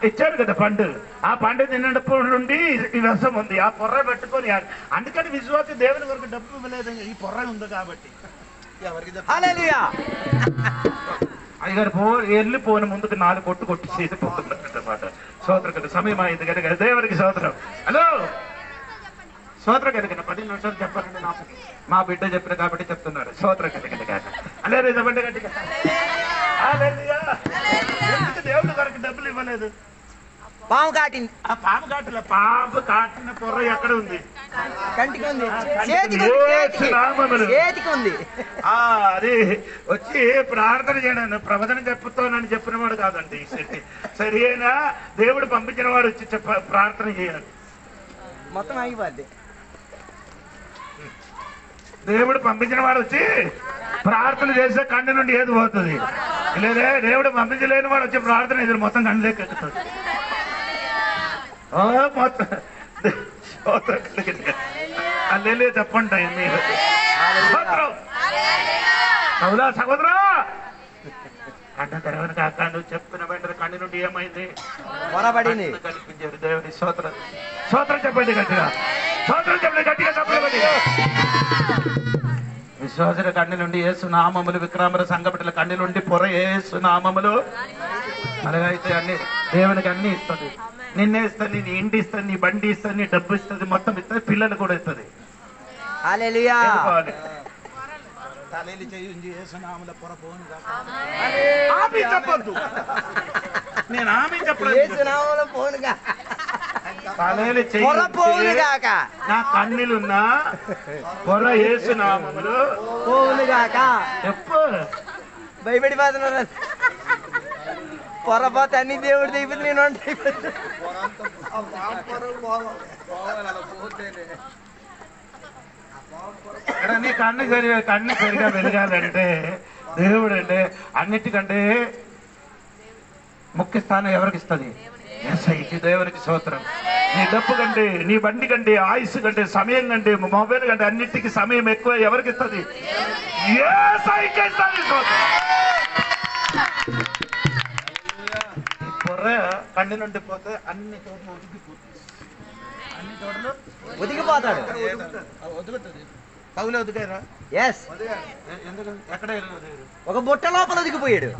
ఇచ్చారు కదా పండు. ఆ పండు తిన్నప్పుడు నుండి ఈ రసం ఉంది. ఆ పొర్ర పెట్టుకొని అందుకని విశ్వాస దేవుని వరకు డబ్బు ఇవ్వలేదు. ఈ పొర్ర ఉంది కాబట్టి అయ్యగారు వెళ్ళిపోయిన ముందుకు 4 కొట్టు కొట్టి చేసిపోతున్నమాట. స్తోత్రం కదా. సమయం అయింది కనుక దేవునికి స్తోత్రం. హలో స్తోత్రం కలిగిన 10 నిమిషాలు చెప్పాలండి. నాకు మా బిడ్డ చెప్పిన కాబట్టి చెప్తున్నారు. స్తోత్రం కలిగిన కాక అలే బండి గట్టిగా దేవుడి వరకు డబ్బులు ఇవ్వలేదు. పాము కాటింది. ఆ పాము కాటిన పాము కాటిన పొర్ర ఎక్కడ ఉంది? కంటికి ఉంది. అది వచ్చి ప్రార్థన చేయను ప్రవచన చెప్పుతానని చెప్పిన వాడు కాదండి. సరి అయినా దేవుడు పంపించిన వాడు వచ్చి ప్రార్థన చేయాలి. మొత్తం ఆగిపోద్ది. దేవుడు పంపించిన వాడు వచ్చి ప్రార్థన చేస్తే కన్ను నుండి ఏది పోతుంది? లేదే దేవుడు పంపించలేని వాడు వచ్చి ప్రార్థన ఎదురు మొత్తం కన్నులేకి ఎక్కుతుంది. మొత్తం అల్లే చెప్పండి మీరు సౌలా సహోదరా కన్ను తెరవని కాక నువ్వు చెప్పిన వెంటనే కన్ను నుండి ఏమైంది? పొరబడింది. కల్పించారు. దేవుడి స్తోత్రం. స్తోత్రం చెప్పండి గట్టిగా. స్తోత్రం చెప్పండి గట్టిగా. చెప్పండి. విశ్వాసుల కన్ను నుండి యేసు నామములు, విక్రమర సంఘబిడ్డల కన్ను నుండి పొర యేసు నామములు. అలాగైతే అన్ని దేవునికి అన్ని ఇస్తుంది. నిన్నే ఇస్తుంది, నీ ఇంటి ఇస్తుంది, నీ బండి ఇస్తుంది, నీ డబ్బు ఇస్తుంది, మొత్తం ఇస్తుంది, పిల్లలు కూడా ఇస్తుంది. హల్లెలూయా. తలేలి చేయించి యేసు నామముల పొర పోను ఆమె చెప్పొద్దు. నేను ఆమె చెప్పలేదు. యేసు నామముల పోనుగా తలేలి చేయించి నా కన్నులున్నా పొర యేసు నామములు పోనుగాక. చెప్పు. భయపడిపోతున్నారు. పొరపాటు అన్ని దేవుడి అయిపోయింది, నేను వంట అయిపోయింది. ఆ పాము పొరకు పోవాలి అలా పోతేనే. నీ కన్ను సరిగా వెలగాలంటే దేవుడు అంటే అన్నిటికంటే ముఖ్య స్థానం ఎవరికి ఇస్తుంది? యేసయ్యకి. దేవునికి స్తోత్రం. నీ డబ్బు కంటే, నీ బండి కంటే, ఆయుష్ కంటే, సమయం కంటే, మొబైల్ కంటే అన్నిటికీ సమయం ఎక్కువ ఎవరికి ఇస్తుంది? యేసయ్యకి ఇస్తుంది. పొర్ర కండి నుండి పోతే అన్ని చోట్ల ఒదిగిపోతుంది. అన్ని చోట్ల ఒదిగిపోతాడు. ఒదుగుతుంది. పగులే ఒదిగారా? ఎస్. ఎందుకు? ఎక్కడ ఒక బుట్ట లోపల ఒదిగిపోయాడు.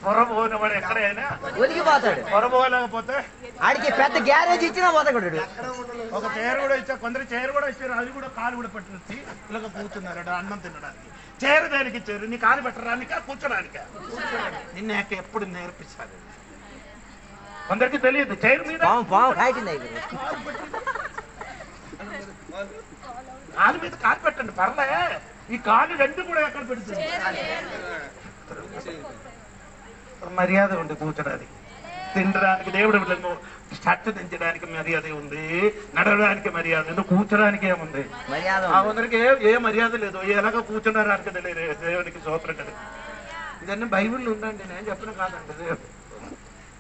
పొరబోనవాడు ఎక్కడైనా ఒదిగిపోతాడు. పొరబోలేకపోతే ఆడికి పెద్ద గ్యారేజ్ ఇచ్చినా పోతాడు. ఒక చైర్ కూడా ఇచ్చా, కొందరు చైర్ కూడా ఇచ్చారు, అది కూడా కాలు కూడా పట్టుకొచ్చి ఇలాగ కూర్చున్నారు అన్నం తినడానికి. చైర్ దేనికి ఇచ్చారు? నీ కాలు పెట్టడానిక కూర్చోడానిక? నిన్న ఎప్పుడు నేర్పిస్తారు. కొందరికి తెలియదు చైర్ మీద కాలు మీద కాలు పెట్టండి పర్లే. ఈ కాలు రెండు కూడా ఎక్కడ పెడుతుంది? మర్యాద ఉంది కూర్చోడానికి, తినడానికి. దేవుడు షర్ట్ దించడానికి మర్యాద ఉంది, నడవడానికి మర్యాద ఉంది, కూర్చోడానికి ఏముంది? కొందరికి ఏ మర్యాద లేదు. ఎలాగ కూర్చున్నారానికి తెలియదు. దేవునికి స్తోత్రం కదా. ఇదన్నీ బైబిల్ ఉందండి, నేను చెప్పిన కాదండి. దేవుడు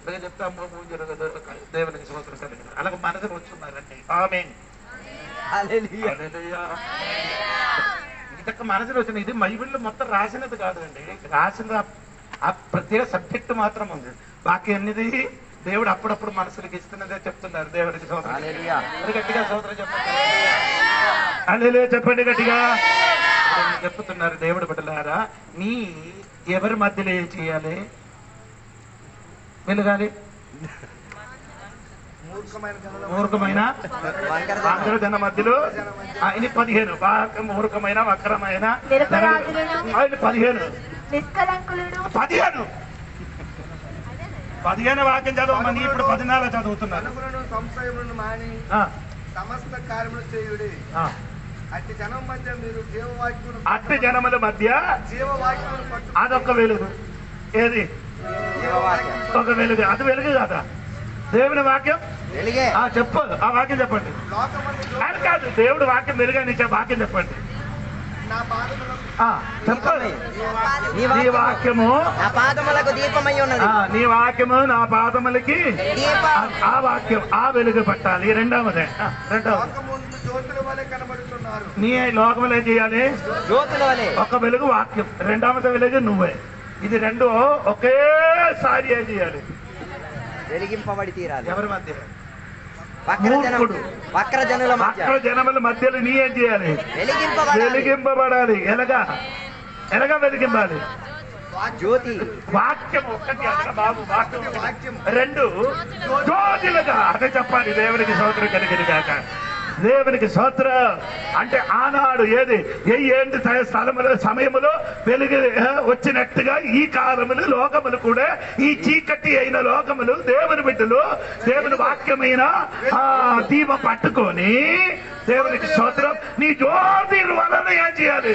అలాగే చెప్తా దేవునికి స్తోత్రం కలిగిన అలాగ మనసులు వచ్చున్నారండి. ఆమేన్. ఇదొక మనసులు వచ్చిన. ఇది బైబిల్లో మొత్తం రాసినది కాదండి, రాసిన ఆ ప్రత్యేక సబ్జెక్ట్ మాత్రం ఉంది. బాకీ అన్నిది దేవుడు అప్పుడప్పుడు మనసులకు ఇస్తున్నదే చెప్తున్నారు. దేవుడికి స్తోత్రం. గట్టిగా స్తోత్రం చెప్పండి. హల్లెలూయా చెప్పండి గట్టిగా. చెప్తున్నారు దేవుడు బిడ్డలారా, నీ ఎవరి మధ్యలో ఏం చేయాలి? వెలగాలి. మూర్ఖమైన అందరూ జన మధ్యలో ఆయన 15 మూర్ఖమైన వక్రమైన 15 వాక్యం చదవమని ఇప్పుడు 14 చదువుతున్నారు. సంశయములను మాని సమస్త కార్యములు చేయుడి. అట్టి జనం మధ్య మీరు జీవవాక్యమును అట్టి జనముల మధ్య జీవవాక్యమును పట్టు. అదొక వెలుగు. ఏది? ఒక వెలుగు. అది వెలుగు కదా దేవుని వాక్యం. చెప్పు ఆ వాక్యం చెప్పండి. అది కాదు దేవుడు వాక్యం వెలుగనిచ్చే వాక్యం చెప్పండి. చెప్పండి. నీ వాక్యము నా పాదములకు దీపమై ఉన్నది. నీ వాక్యము నా పాదములకి ఆ వాక్యం ఆ వెలుగు పట్టాలి. రెండవది నీ లోకములు ఏం చేయాలి? జ్యోతుల వలె. ఒక వెలుగు వాక్యం, రెండవది వెలుగు నువ్వే. ఇది రెండు ఒకేసారి ఏం చేయాలి? వెలిగింపబడి తీరాలి. ఎవరి మధ్య? వక్ర జనముల మధ్యలో నీ ఏం చేయాలి? వెలిగింపబడాలి. ఎలాగా వెలిగింపాలి? జ్యోతి. వాక్యం ఒక్కటి బాబు, వాక్యం. రెండు జ్యోతులుగా అదే చెప్పాలి. దేవునికి స్తోత్రం కలిగిన కాక. దేవునికి స్తోత్రం. అంటే ఆనాడు ఏది ఏంటి స్థలములో సమయములో వెలుగు వచ్చినట్టుగా ఈ కాలములు లోకములు కూడా ఈ చీకటి అయిన లోకములు దేవుని బిడ్డలు దేవుని వాక్యమైన దీపం పట్టుకొని దేవునికి స్తోత్రం నీ జ్యోతి వలన ఏం చేయాలి?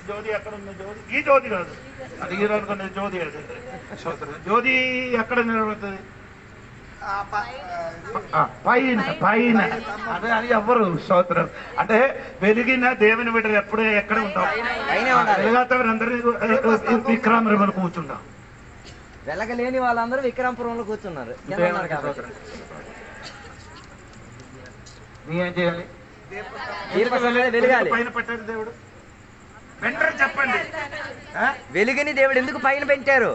జ్యోతి ఎక్కడ ఉంది? జ్యోతి ఈ జ్యోతి కాదు, అది అనుకున్న జ్యోతి. జ్యోతి ఎక్కడ నిలబడుతుంది? పైన. అదే అని ఎవ్వరు స్తోత్రం. అంటే వెలిగిన దేవుని బిడ్డలు ఎప్పుడు ఎక్కడ ఉంటాం? వెలుగాత అందరూ విక్రమపురంలో కూర్చుంటాం. వెలగలేని వాళ్ళందరూ విక్రమపురంలో కూర్చున్నారు. నీ ఏం చేయాలి? వెలగాలి. పైన పెట్టారు దేవుడు. వెంటనే చెప్పండి. వెలుగుని దేవుడు ఎందుకు పైన పెంచారు?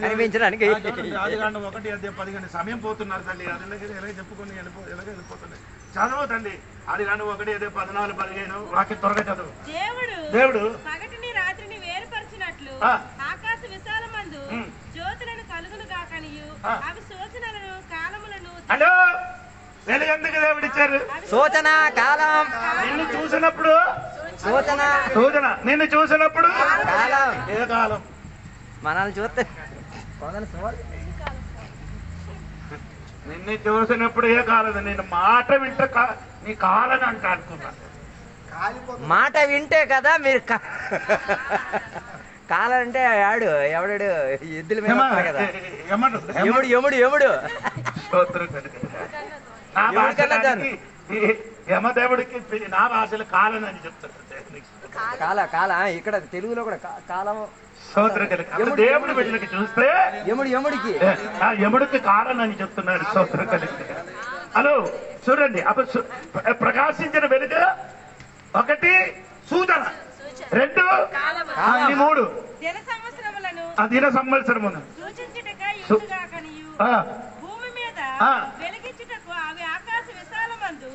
కనిపించడానికి. 1:15 సమయం పోతున్నారు తల్లి. అది ఎలాగ చెప్పుకొని వెళ్ళిపోతుంది. చదువు తల్లి. అది కానీ 1:14-15 వాక్యం త్వరగా చదువు. దేవుడు పగటిని రాత్రిని వేరుపరిచినట్లు ఆకాశ విశాలమందు జ్యోతులను కలుగును గాకనియు అవి సూచనలను కాలములను. హలో, వెలుగెందుకు దేవుడు ఇచ్చారు? సూచన కాలం. నిన్ను చూసినప్పుడు సూచన. నిన్ను చూసినప్పుడు కాలం. ఏ కాలం? మనల్ని చూస్తే నిన్ను చూసినప్పుడు ఏ కాలం? నేను మాట వింటే నీ కాలని అంట అనుకున్నా. మాట వింటే కదా మీరు కాలంటే ఆడు ఎవడాడు ఎద్దుల మీద ఉంటాడు కదా, ఎముడు ఎముడు ఎముడు యమదేవుడికి నా భాషలో కాలనని చెప్తారు. కాల కాల ఇక్కడ తెలుగులో కూడా కాలం దేవుడి బిడ్డలకి చూస్తే ఎముడు ఎముడికి యముడికి కారణని చెప్తున్నాడు. స్తోత్రం కలిగి. హలో చూడండి, అప్పుడు ప్రకాశించిన వెలుగు ఒకటి సూచన, 2 3 దిన సంవత్సరమును భూమి మీద వెలిగించుటకు అవి ఆకాశ విశాలమందు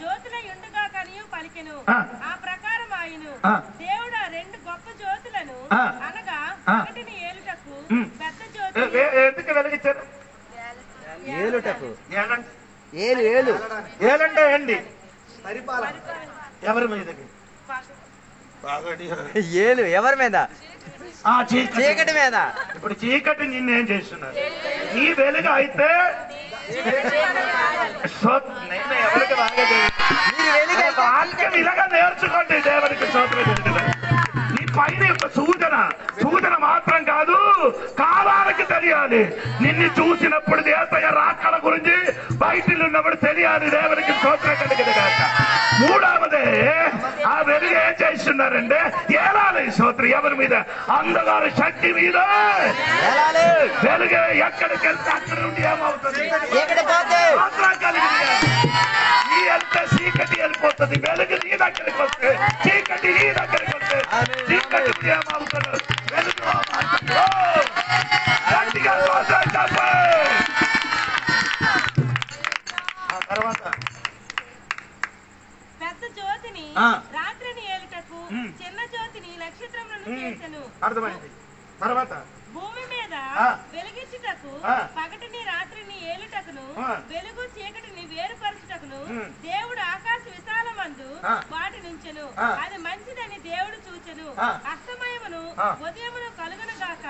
జ్యోతులై ఉండగా కనియు పలికెను. ఆ ప్రకారం ఆయను దేవుడు 2 గొప్ప జ్యోతులను అనగా ఒకటిని ఏలుటకు పెద్ద జ్యోతి ఎందుకు వెలిగించారు? ఏలుటకు ఏలు ఏలు ఏలంటే ఏంటి? ఎవరి మీద? ఏలు ఎవరి మీద? చీకటి మీద. ఇప్పుడు చీకటి నిన్నేం చేస్తున్నారు? నీ వెలుగు అయితే వాక్యం ఇలాగా నేర్చుకోండి. దేవునికి స్తోత్రం. నీ పైన యొక్క సూచన మాత్రం కాదు, కాలానికి తెలియాలి. నిన్ను చూసినప్పుడు దేశయ్య రాకడ గురించి బయటిలో ఉన్నప్పుడు తెలియాలి. దేవునికి స్తోత్రం కలిగింది కాక. 3వదే ఆ వెలుగు ఏం చేస్తున్నారంటే ఏలాలి. స్తోత్రం ఎవరి మీద? అందగారి శక్తి మీద వెలుగు ఎక్కడికి వెళ్తే అక్కడ నుండి ఏమవుతుంది? నీ వెళ్తే చీకటి వెళ్ళిపోతుంది, వెలుగు నీ దగ్గరికి వస్తే చీకటి నీ దగ్గరికి వస్తే చీకటి ఏమవుతుంది? వెలుగు తర్వాత పెద్ద జ్యోతిని రాత్రిని ఏలుటకు చిన్న జ్యోతిని నక్షత్రములను చేసెను. అర్థమైంది. తర్వాత భూమి మీద వెలిగించుటకు పగటిని రాత్రిని ఏలుటకును వెలుగు చీకటిని వేరుపరచుటకును దేవుడు ఆకాశ విశాలమందు వాటి నుంచెను. అది మంచిదని దేవుడు చూచెను. అస్తమయమును ఉదయమును కలుగును గాక.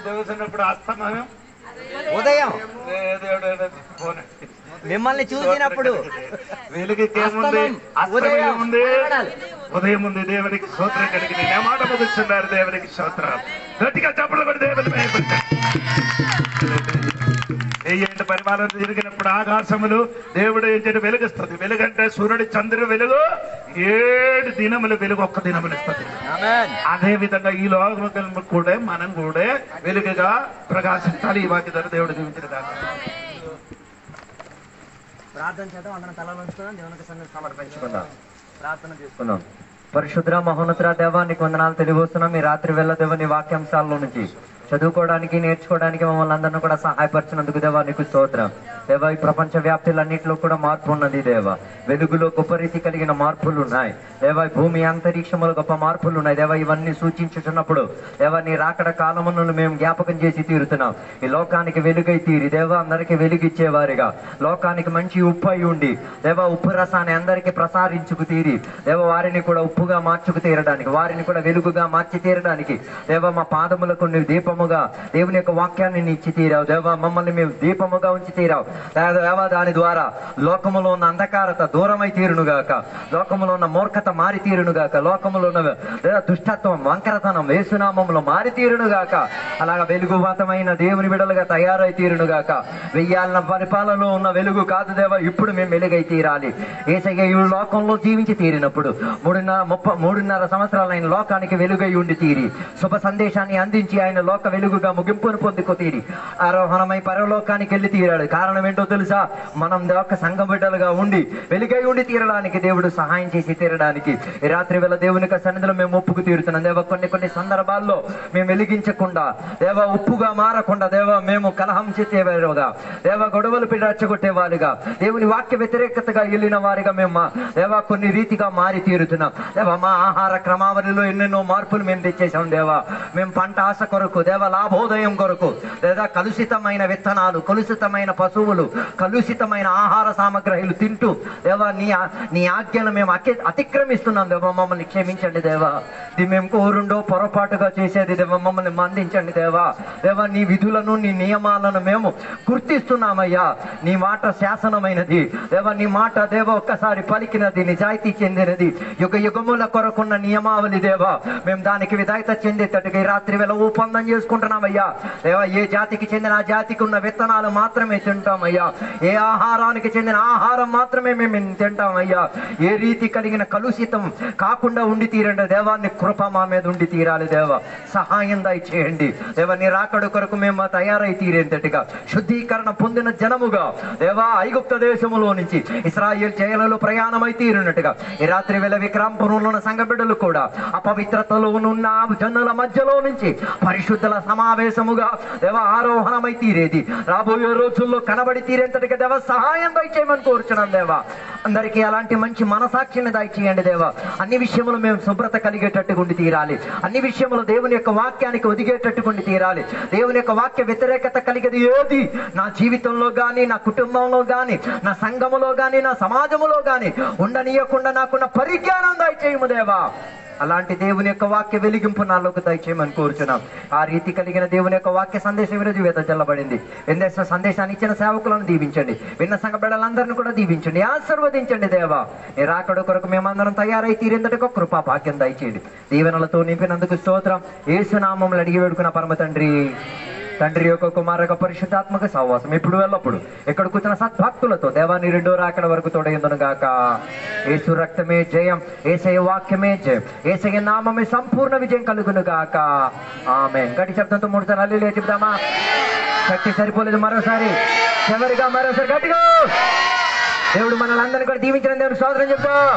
చూసినప్పుడు అస్తమయం ఉదయం మిమ్మల్ని చూసినప్పుడు వెలుగుకేముంది? అస్తమయం ఉంది, ఉదయం ఉంది. దేవునికి స్తోత్రం కలిగింది. మాట ముగిస్తున్నారు. దేవునికి స్తోత్రం. గట్టిగా చప్పట్లు కూడా దేవుని ఏంటి పరిమాణం జరిగినప్పుడు ఆకాశములు దేవుడు ఏంటంటే వెలుగుస్తుంది. వెలుగంటే సూర్యుడి చంద్రుడు వెలుగు 7 దినములు వెలుగు ఒక్క దినములు ఇస్తుంది. అదే విధంగా ఈ లోకము కూడా మనం కూడా వెలుగుగా ప్రకాశించాలి. ఈ వాక్య ద్వారా దేవుడు జీవించిన కాక ప్రార్థన చేద్దాం. అందరం తలలో ఉంచుకుందాం. దేవునికి సన్నిధిని సమర్పించుకుందాం. ప్రార్థన చేసుకుందాం. పరిశుద్ర మహోన్నతుల దేవా, నీకు వందనాలు తెలియవస్తున్నాం. మీ రాత్రి వేళ దేవ నీ వాక్యాంశాల్లో నుంచి చదువుకోవడానికి నేర్చుకోవడానికి మమ్మల్ని అందరినీ కూడా సహాయపరిచినందుకు దేవా నీకు స్తోత్రం. దేవా ఈ ప్రపంచ వ్యాప్తులన్నింటిలో కూడా మార్పు ఉన్నది దేవా. వెలుగులో గొప్ప రీతి కలిగిన మార్పులు ఉన్నాయి దేవా. భూమి అంతరిక్షములో గొప్ప మార్పులు ఉన్నాయి దేవా. ఇవన్నీ సూచించుతున్నప్పుడు దేవా నీ రాకడ కాలమును మేము జ్ఞాపకం చేసి తీరుతున్నాం. ఈ లోకానికి వెలుగై తీరి దేవా అందరికీ వెలుగిచ్చేవారిగా, లోకానికి మంచి ఉప్పు అయి ఉండి దేవా ఉప్పు రసాన్ని అందరికీ ప్రసారించుకు తీరి దేవ వారిని కూడా ఉప్పుగా మార్చుకు తీరడానికి, వారిని కూడా వెలుగుగా మార్చి తీరడానికి దేవా మా పాదములకు నీవు దీపముగా దేవుని యొక్క వాక్యాన్ని నీ ఇచ్చి తీరావు దేవా. మమ్మల్ని మేము దీపముగా ఉంచి తీరావు దేవా. దాని ద్వారా లోకములో ఉన్న అంధకారత దూరమై తీరునుగాక, లోకములో ఉన్న మూర్ఖత మారి తీరునుగాక, లోకములో ఉన్న దుష్టత్వం వంకరతనం వేసునామంలో మారి తీరునుగాక. అలాగా వెలుగువాతమైన దేవుని బిడలుగా తయారై తీరునుగాక. వెయ్యాలన పరిపాలనలో ఉన్న వెలుగు కాదు దేవా, ఇప్పుడు మేము వెలుగై తీరాలి. యేసయ్య ఈ లోకంలో జీవించి తీరినప్పుడు 3.5 సంవత్సరాలు ఆయన లోకానికి వెలుగై ఉండి తీరి శుభ సందేశాన్ని అందించి ఆయన లోక వెలుగుగా ముగింపును పొందుకు తీరి ఆరోహణమై పరలోకానికి వెళ్ళి తీరాడు. కారణం ఏంటో తెలుసా? మనం దేవక సంఘ బిడ్డలుగా ఉండి వెలుగై ఉండి తీరడానికి దేవుడు సహాయం చేసి తీరడానికి ఈ రాత్రి వేళ దేవుని సన్నిధిలో మేము ఒప్పుకు తీరుతున్నాం దేవ. కొన్ని సందర్భాల్లో మేము వెలిగించకుండా దేవ, ఉప్పుగా మారకుండా దేవ, మేము కలహం చేసేవారుగా దేవ, గొడవలు రెచ్చగొట్టేవారుగా, దేవుని వాక్య వ్యతిరేకతగా వెళ్ళిన వారిగా మేము దేవ కొన్ని రీతిగా మారి తీరుతున్నాం దేవ. మా ఆహార క్రమావళిలో ఎన్నెన్నో మార్పులు మేము తెచ్చేసాం దేవా. మేము పంట ఆశ కొరకు దేవ, లాభోదయం కొరకు లేదా కలుషితమైన విత్తనాలు, కలుషితమైన పశువులు పాపములు కలుషితమైన ఆహార సామగ్రిలు తింటూ దేవా నీ ఆజ్ఞను మేము అతిక్రమిస్తున్నాం దేవా, మమ్మల్ని క్షమించండి దేవా. ఇది మేము కోరుండో పొరపాటుగా చేసేది దేవా, మమ్మల్ని మందించండి దేవా. దేవా నీ విధులను నీ నియమాలను మేము గుర్తిస్తున్నామయ్యా. నీ మాట శాసనమైనది దేవా, నీ మాట దేవా ఒక్కసారి పలికినది, నిజాయితీ చెందినది, యుగ యుగముల కొరకున్న నియమావళి దేవా. మేము దానికి విధేయత చెందేటట్టుగా ఈ రాత్రి వేళ ఒప్పందం చేసుకుంటున్నామయ్యా దేవా. ఏ జాతికి చెందిన ఆ జాతికి ఉన్న విత్తనాలు మాత్రమే తింటామయ్యా. ఏ ఆహారానికి చెందిన ఆహారం మాత్రమే మేము తింటామయ్యా. ఏ రీతి కలిగిన కలుషితం కాకుండా ఉండి తీరండి దేవా. నీ కృప మా మీద ఉండి తీరాలి దేవా. సహాయం దయచేయండి దేవా. నీ రాకడ కొరకు మేము తయారై తీరేంతటిగా శుద్ధీకరణ పొందిన జనముగా దేవా ఐగుప్త దేశములో నుంచి ఇశ్రాయేల్ జైలులో ప్రయాణమై తీరినట్టుగా ఈ రాత్రి వేళ విక్రాంపురంలో ఉన్న సంఘ బిడ్డలు కూడా అపవిత్రతలో ఉన్న జనుల మధ్యలో నుంచి పరిశుద్ధుల సమావేశముగా దేవ ఆరోహణమై తీరేది రాబోయే రోజుల్లో కనబడి తీరేంతటిగా దేవ సహాయం దయచేయమని కోరుచున్నాం దేవా. అందరికీ అలాంటి మంచి మనసాక్షిని దయచేయండి దేవా. అన్ని విషయములు మేము శుభ్రత కలిగేటట్టుగా ఉండి తీరాలి. అన్ని విషయములు దేవుని యొక్క వాక్యానికి ఒదిగేటట్టుగా ఉండి తీరాలి. దేవుని యొక్క వాక్య వ్యతిరేకత కలిగేది ఏది నా జీవితంలో గాని, నా కుటుంబంలో గాని, నా సంఘములో గాని, నా సమాజములో గాని ఉండనీయకుండా నాకున్న పరిజ్ఞానం దయచేయము దేవా. అలాంటి దేవుని యొక్క వాక్య వెలిగింపు నాలోకి దయచేయమని కోరుచున్నాం. ఆ రీతి కలిగిన దేవుని యొక్క వాక్య సందేశం ఈరోజు వేద చల్లబడింది. విన్న సందేశాన్ని ఇచ్చిన సేవకులను దీవించండి. విన్న సంఘ బిడ్డలందరినీ కూడా దీవించండి, ఆశీర్వదించండి దేవా. నీ రాకడ కొరకు మేమందరం తయారై తీరేందుకు కృపా భాగ్యం దయచేయండి. దీవెనలతో నింపినందుకు స్తోత్రం. యేసు నామములో అడిగి వేడుకున్న పరమ తండ్రి యొక్క కుమార యొక్క పరిశుద్ధాత్మక సహవాసం ఇప్పుడు వెళ్ళప్పుడు ఎక్కడ కూర్చున్న సద్భక్తులతో దేవాన్ని రెండో రాకడ వరకు తోడైందును గాక. యేసు రక్తమే జయం, యేసయ్య వాక్యమే జయం, యేసయ్య నామమే సంపూర్ణ విజయం కలుగును గాక. ఆమేన్. గట్టి శబ్దంతో 3 సార్లు హల్లెలూయా చెప్దామా? శక్తి సరిపోలేదు, మరోసారి చివరిగా మరోసారి గట్టిగా. దేవుడు మనల్ని అందరినీ కూడా దీవించిన దేవునికి స్తోత్రం చెప్తాం.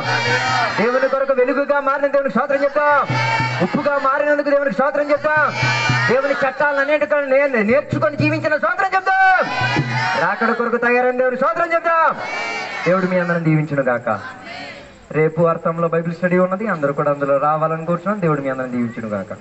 దేవుని కొరకు వెలుగుగా మారిన దేవునికి స్తోత్రం చెప్తాం. ఉప్పుగా మారినందుకు దేవునికి స్తోత్రం చెప్తాం. దేవుని చట్టాలన్నింటినీ నేర్చుకొని జీవించిన స్తోత్రం చెప్తాం. రాకడ కొరకు తయారైన దేవునికి స్తోత్రం చెప్తాం. దేవుడు మీ అందరం దీవించును గాక. రేపు అర్థంలో బైబిల్ స్టడీ ఉన్నది, అందరూ కూడా అందులో రావాలని కూర్చున్నాం. దేవుడు మీ అందరం దీవించును గాక.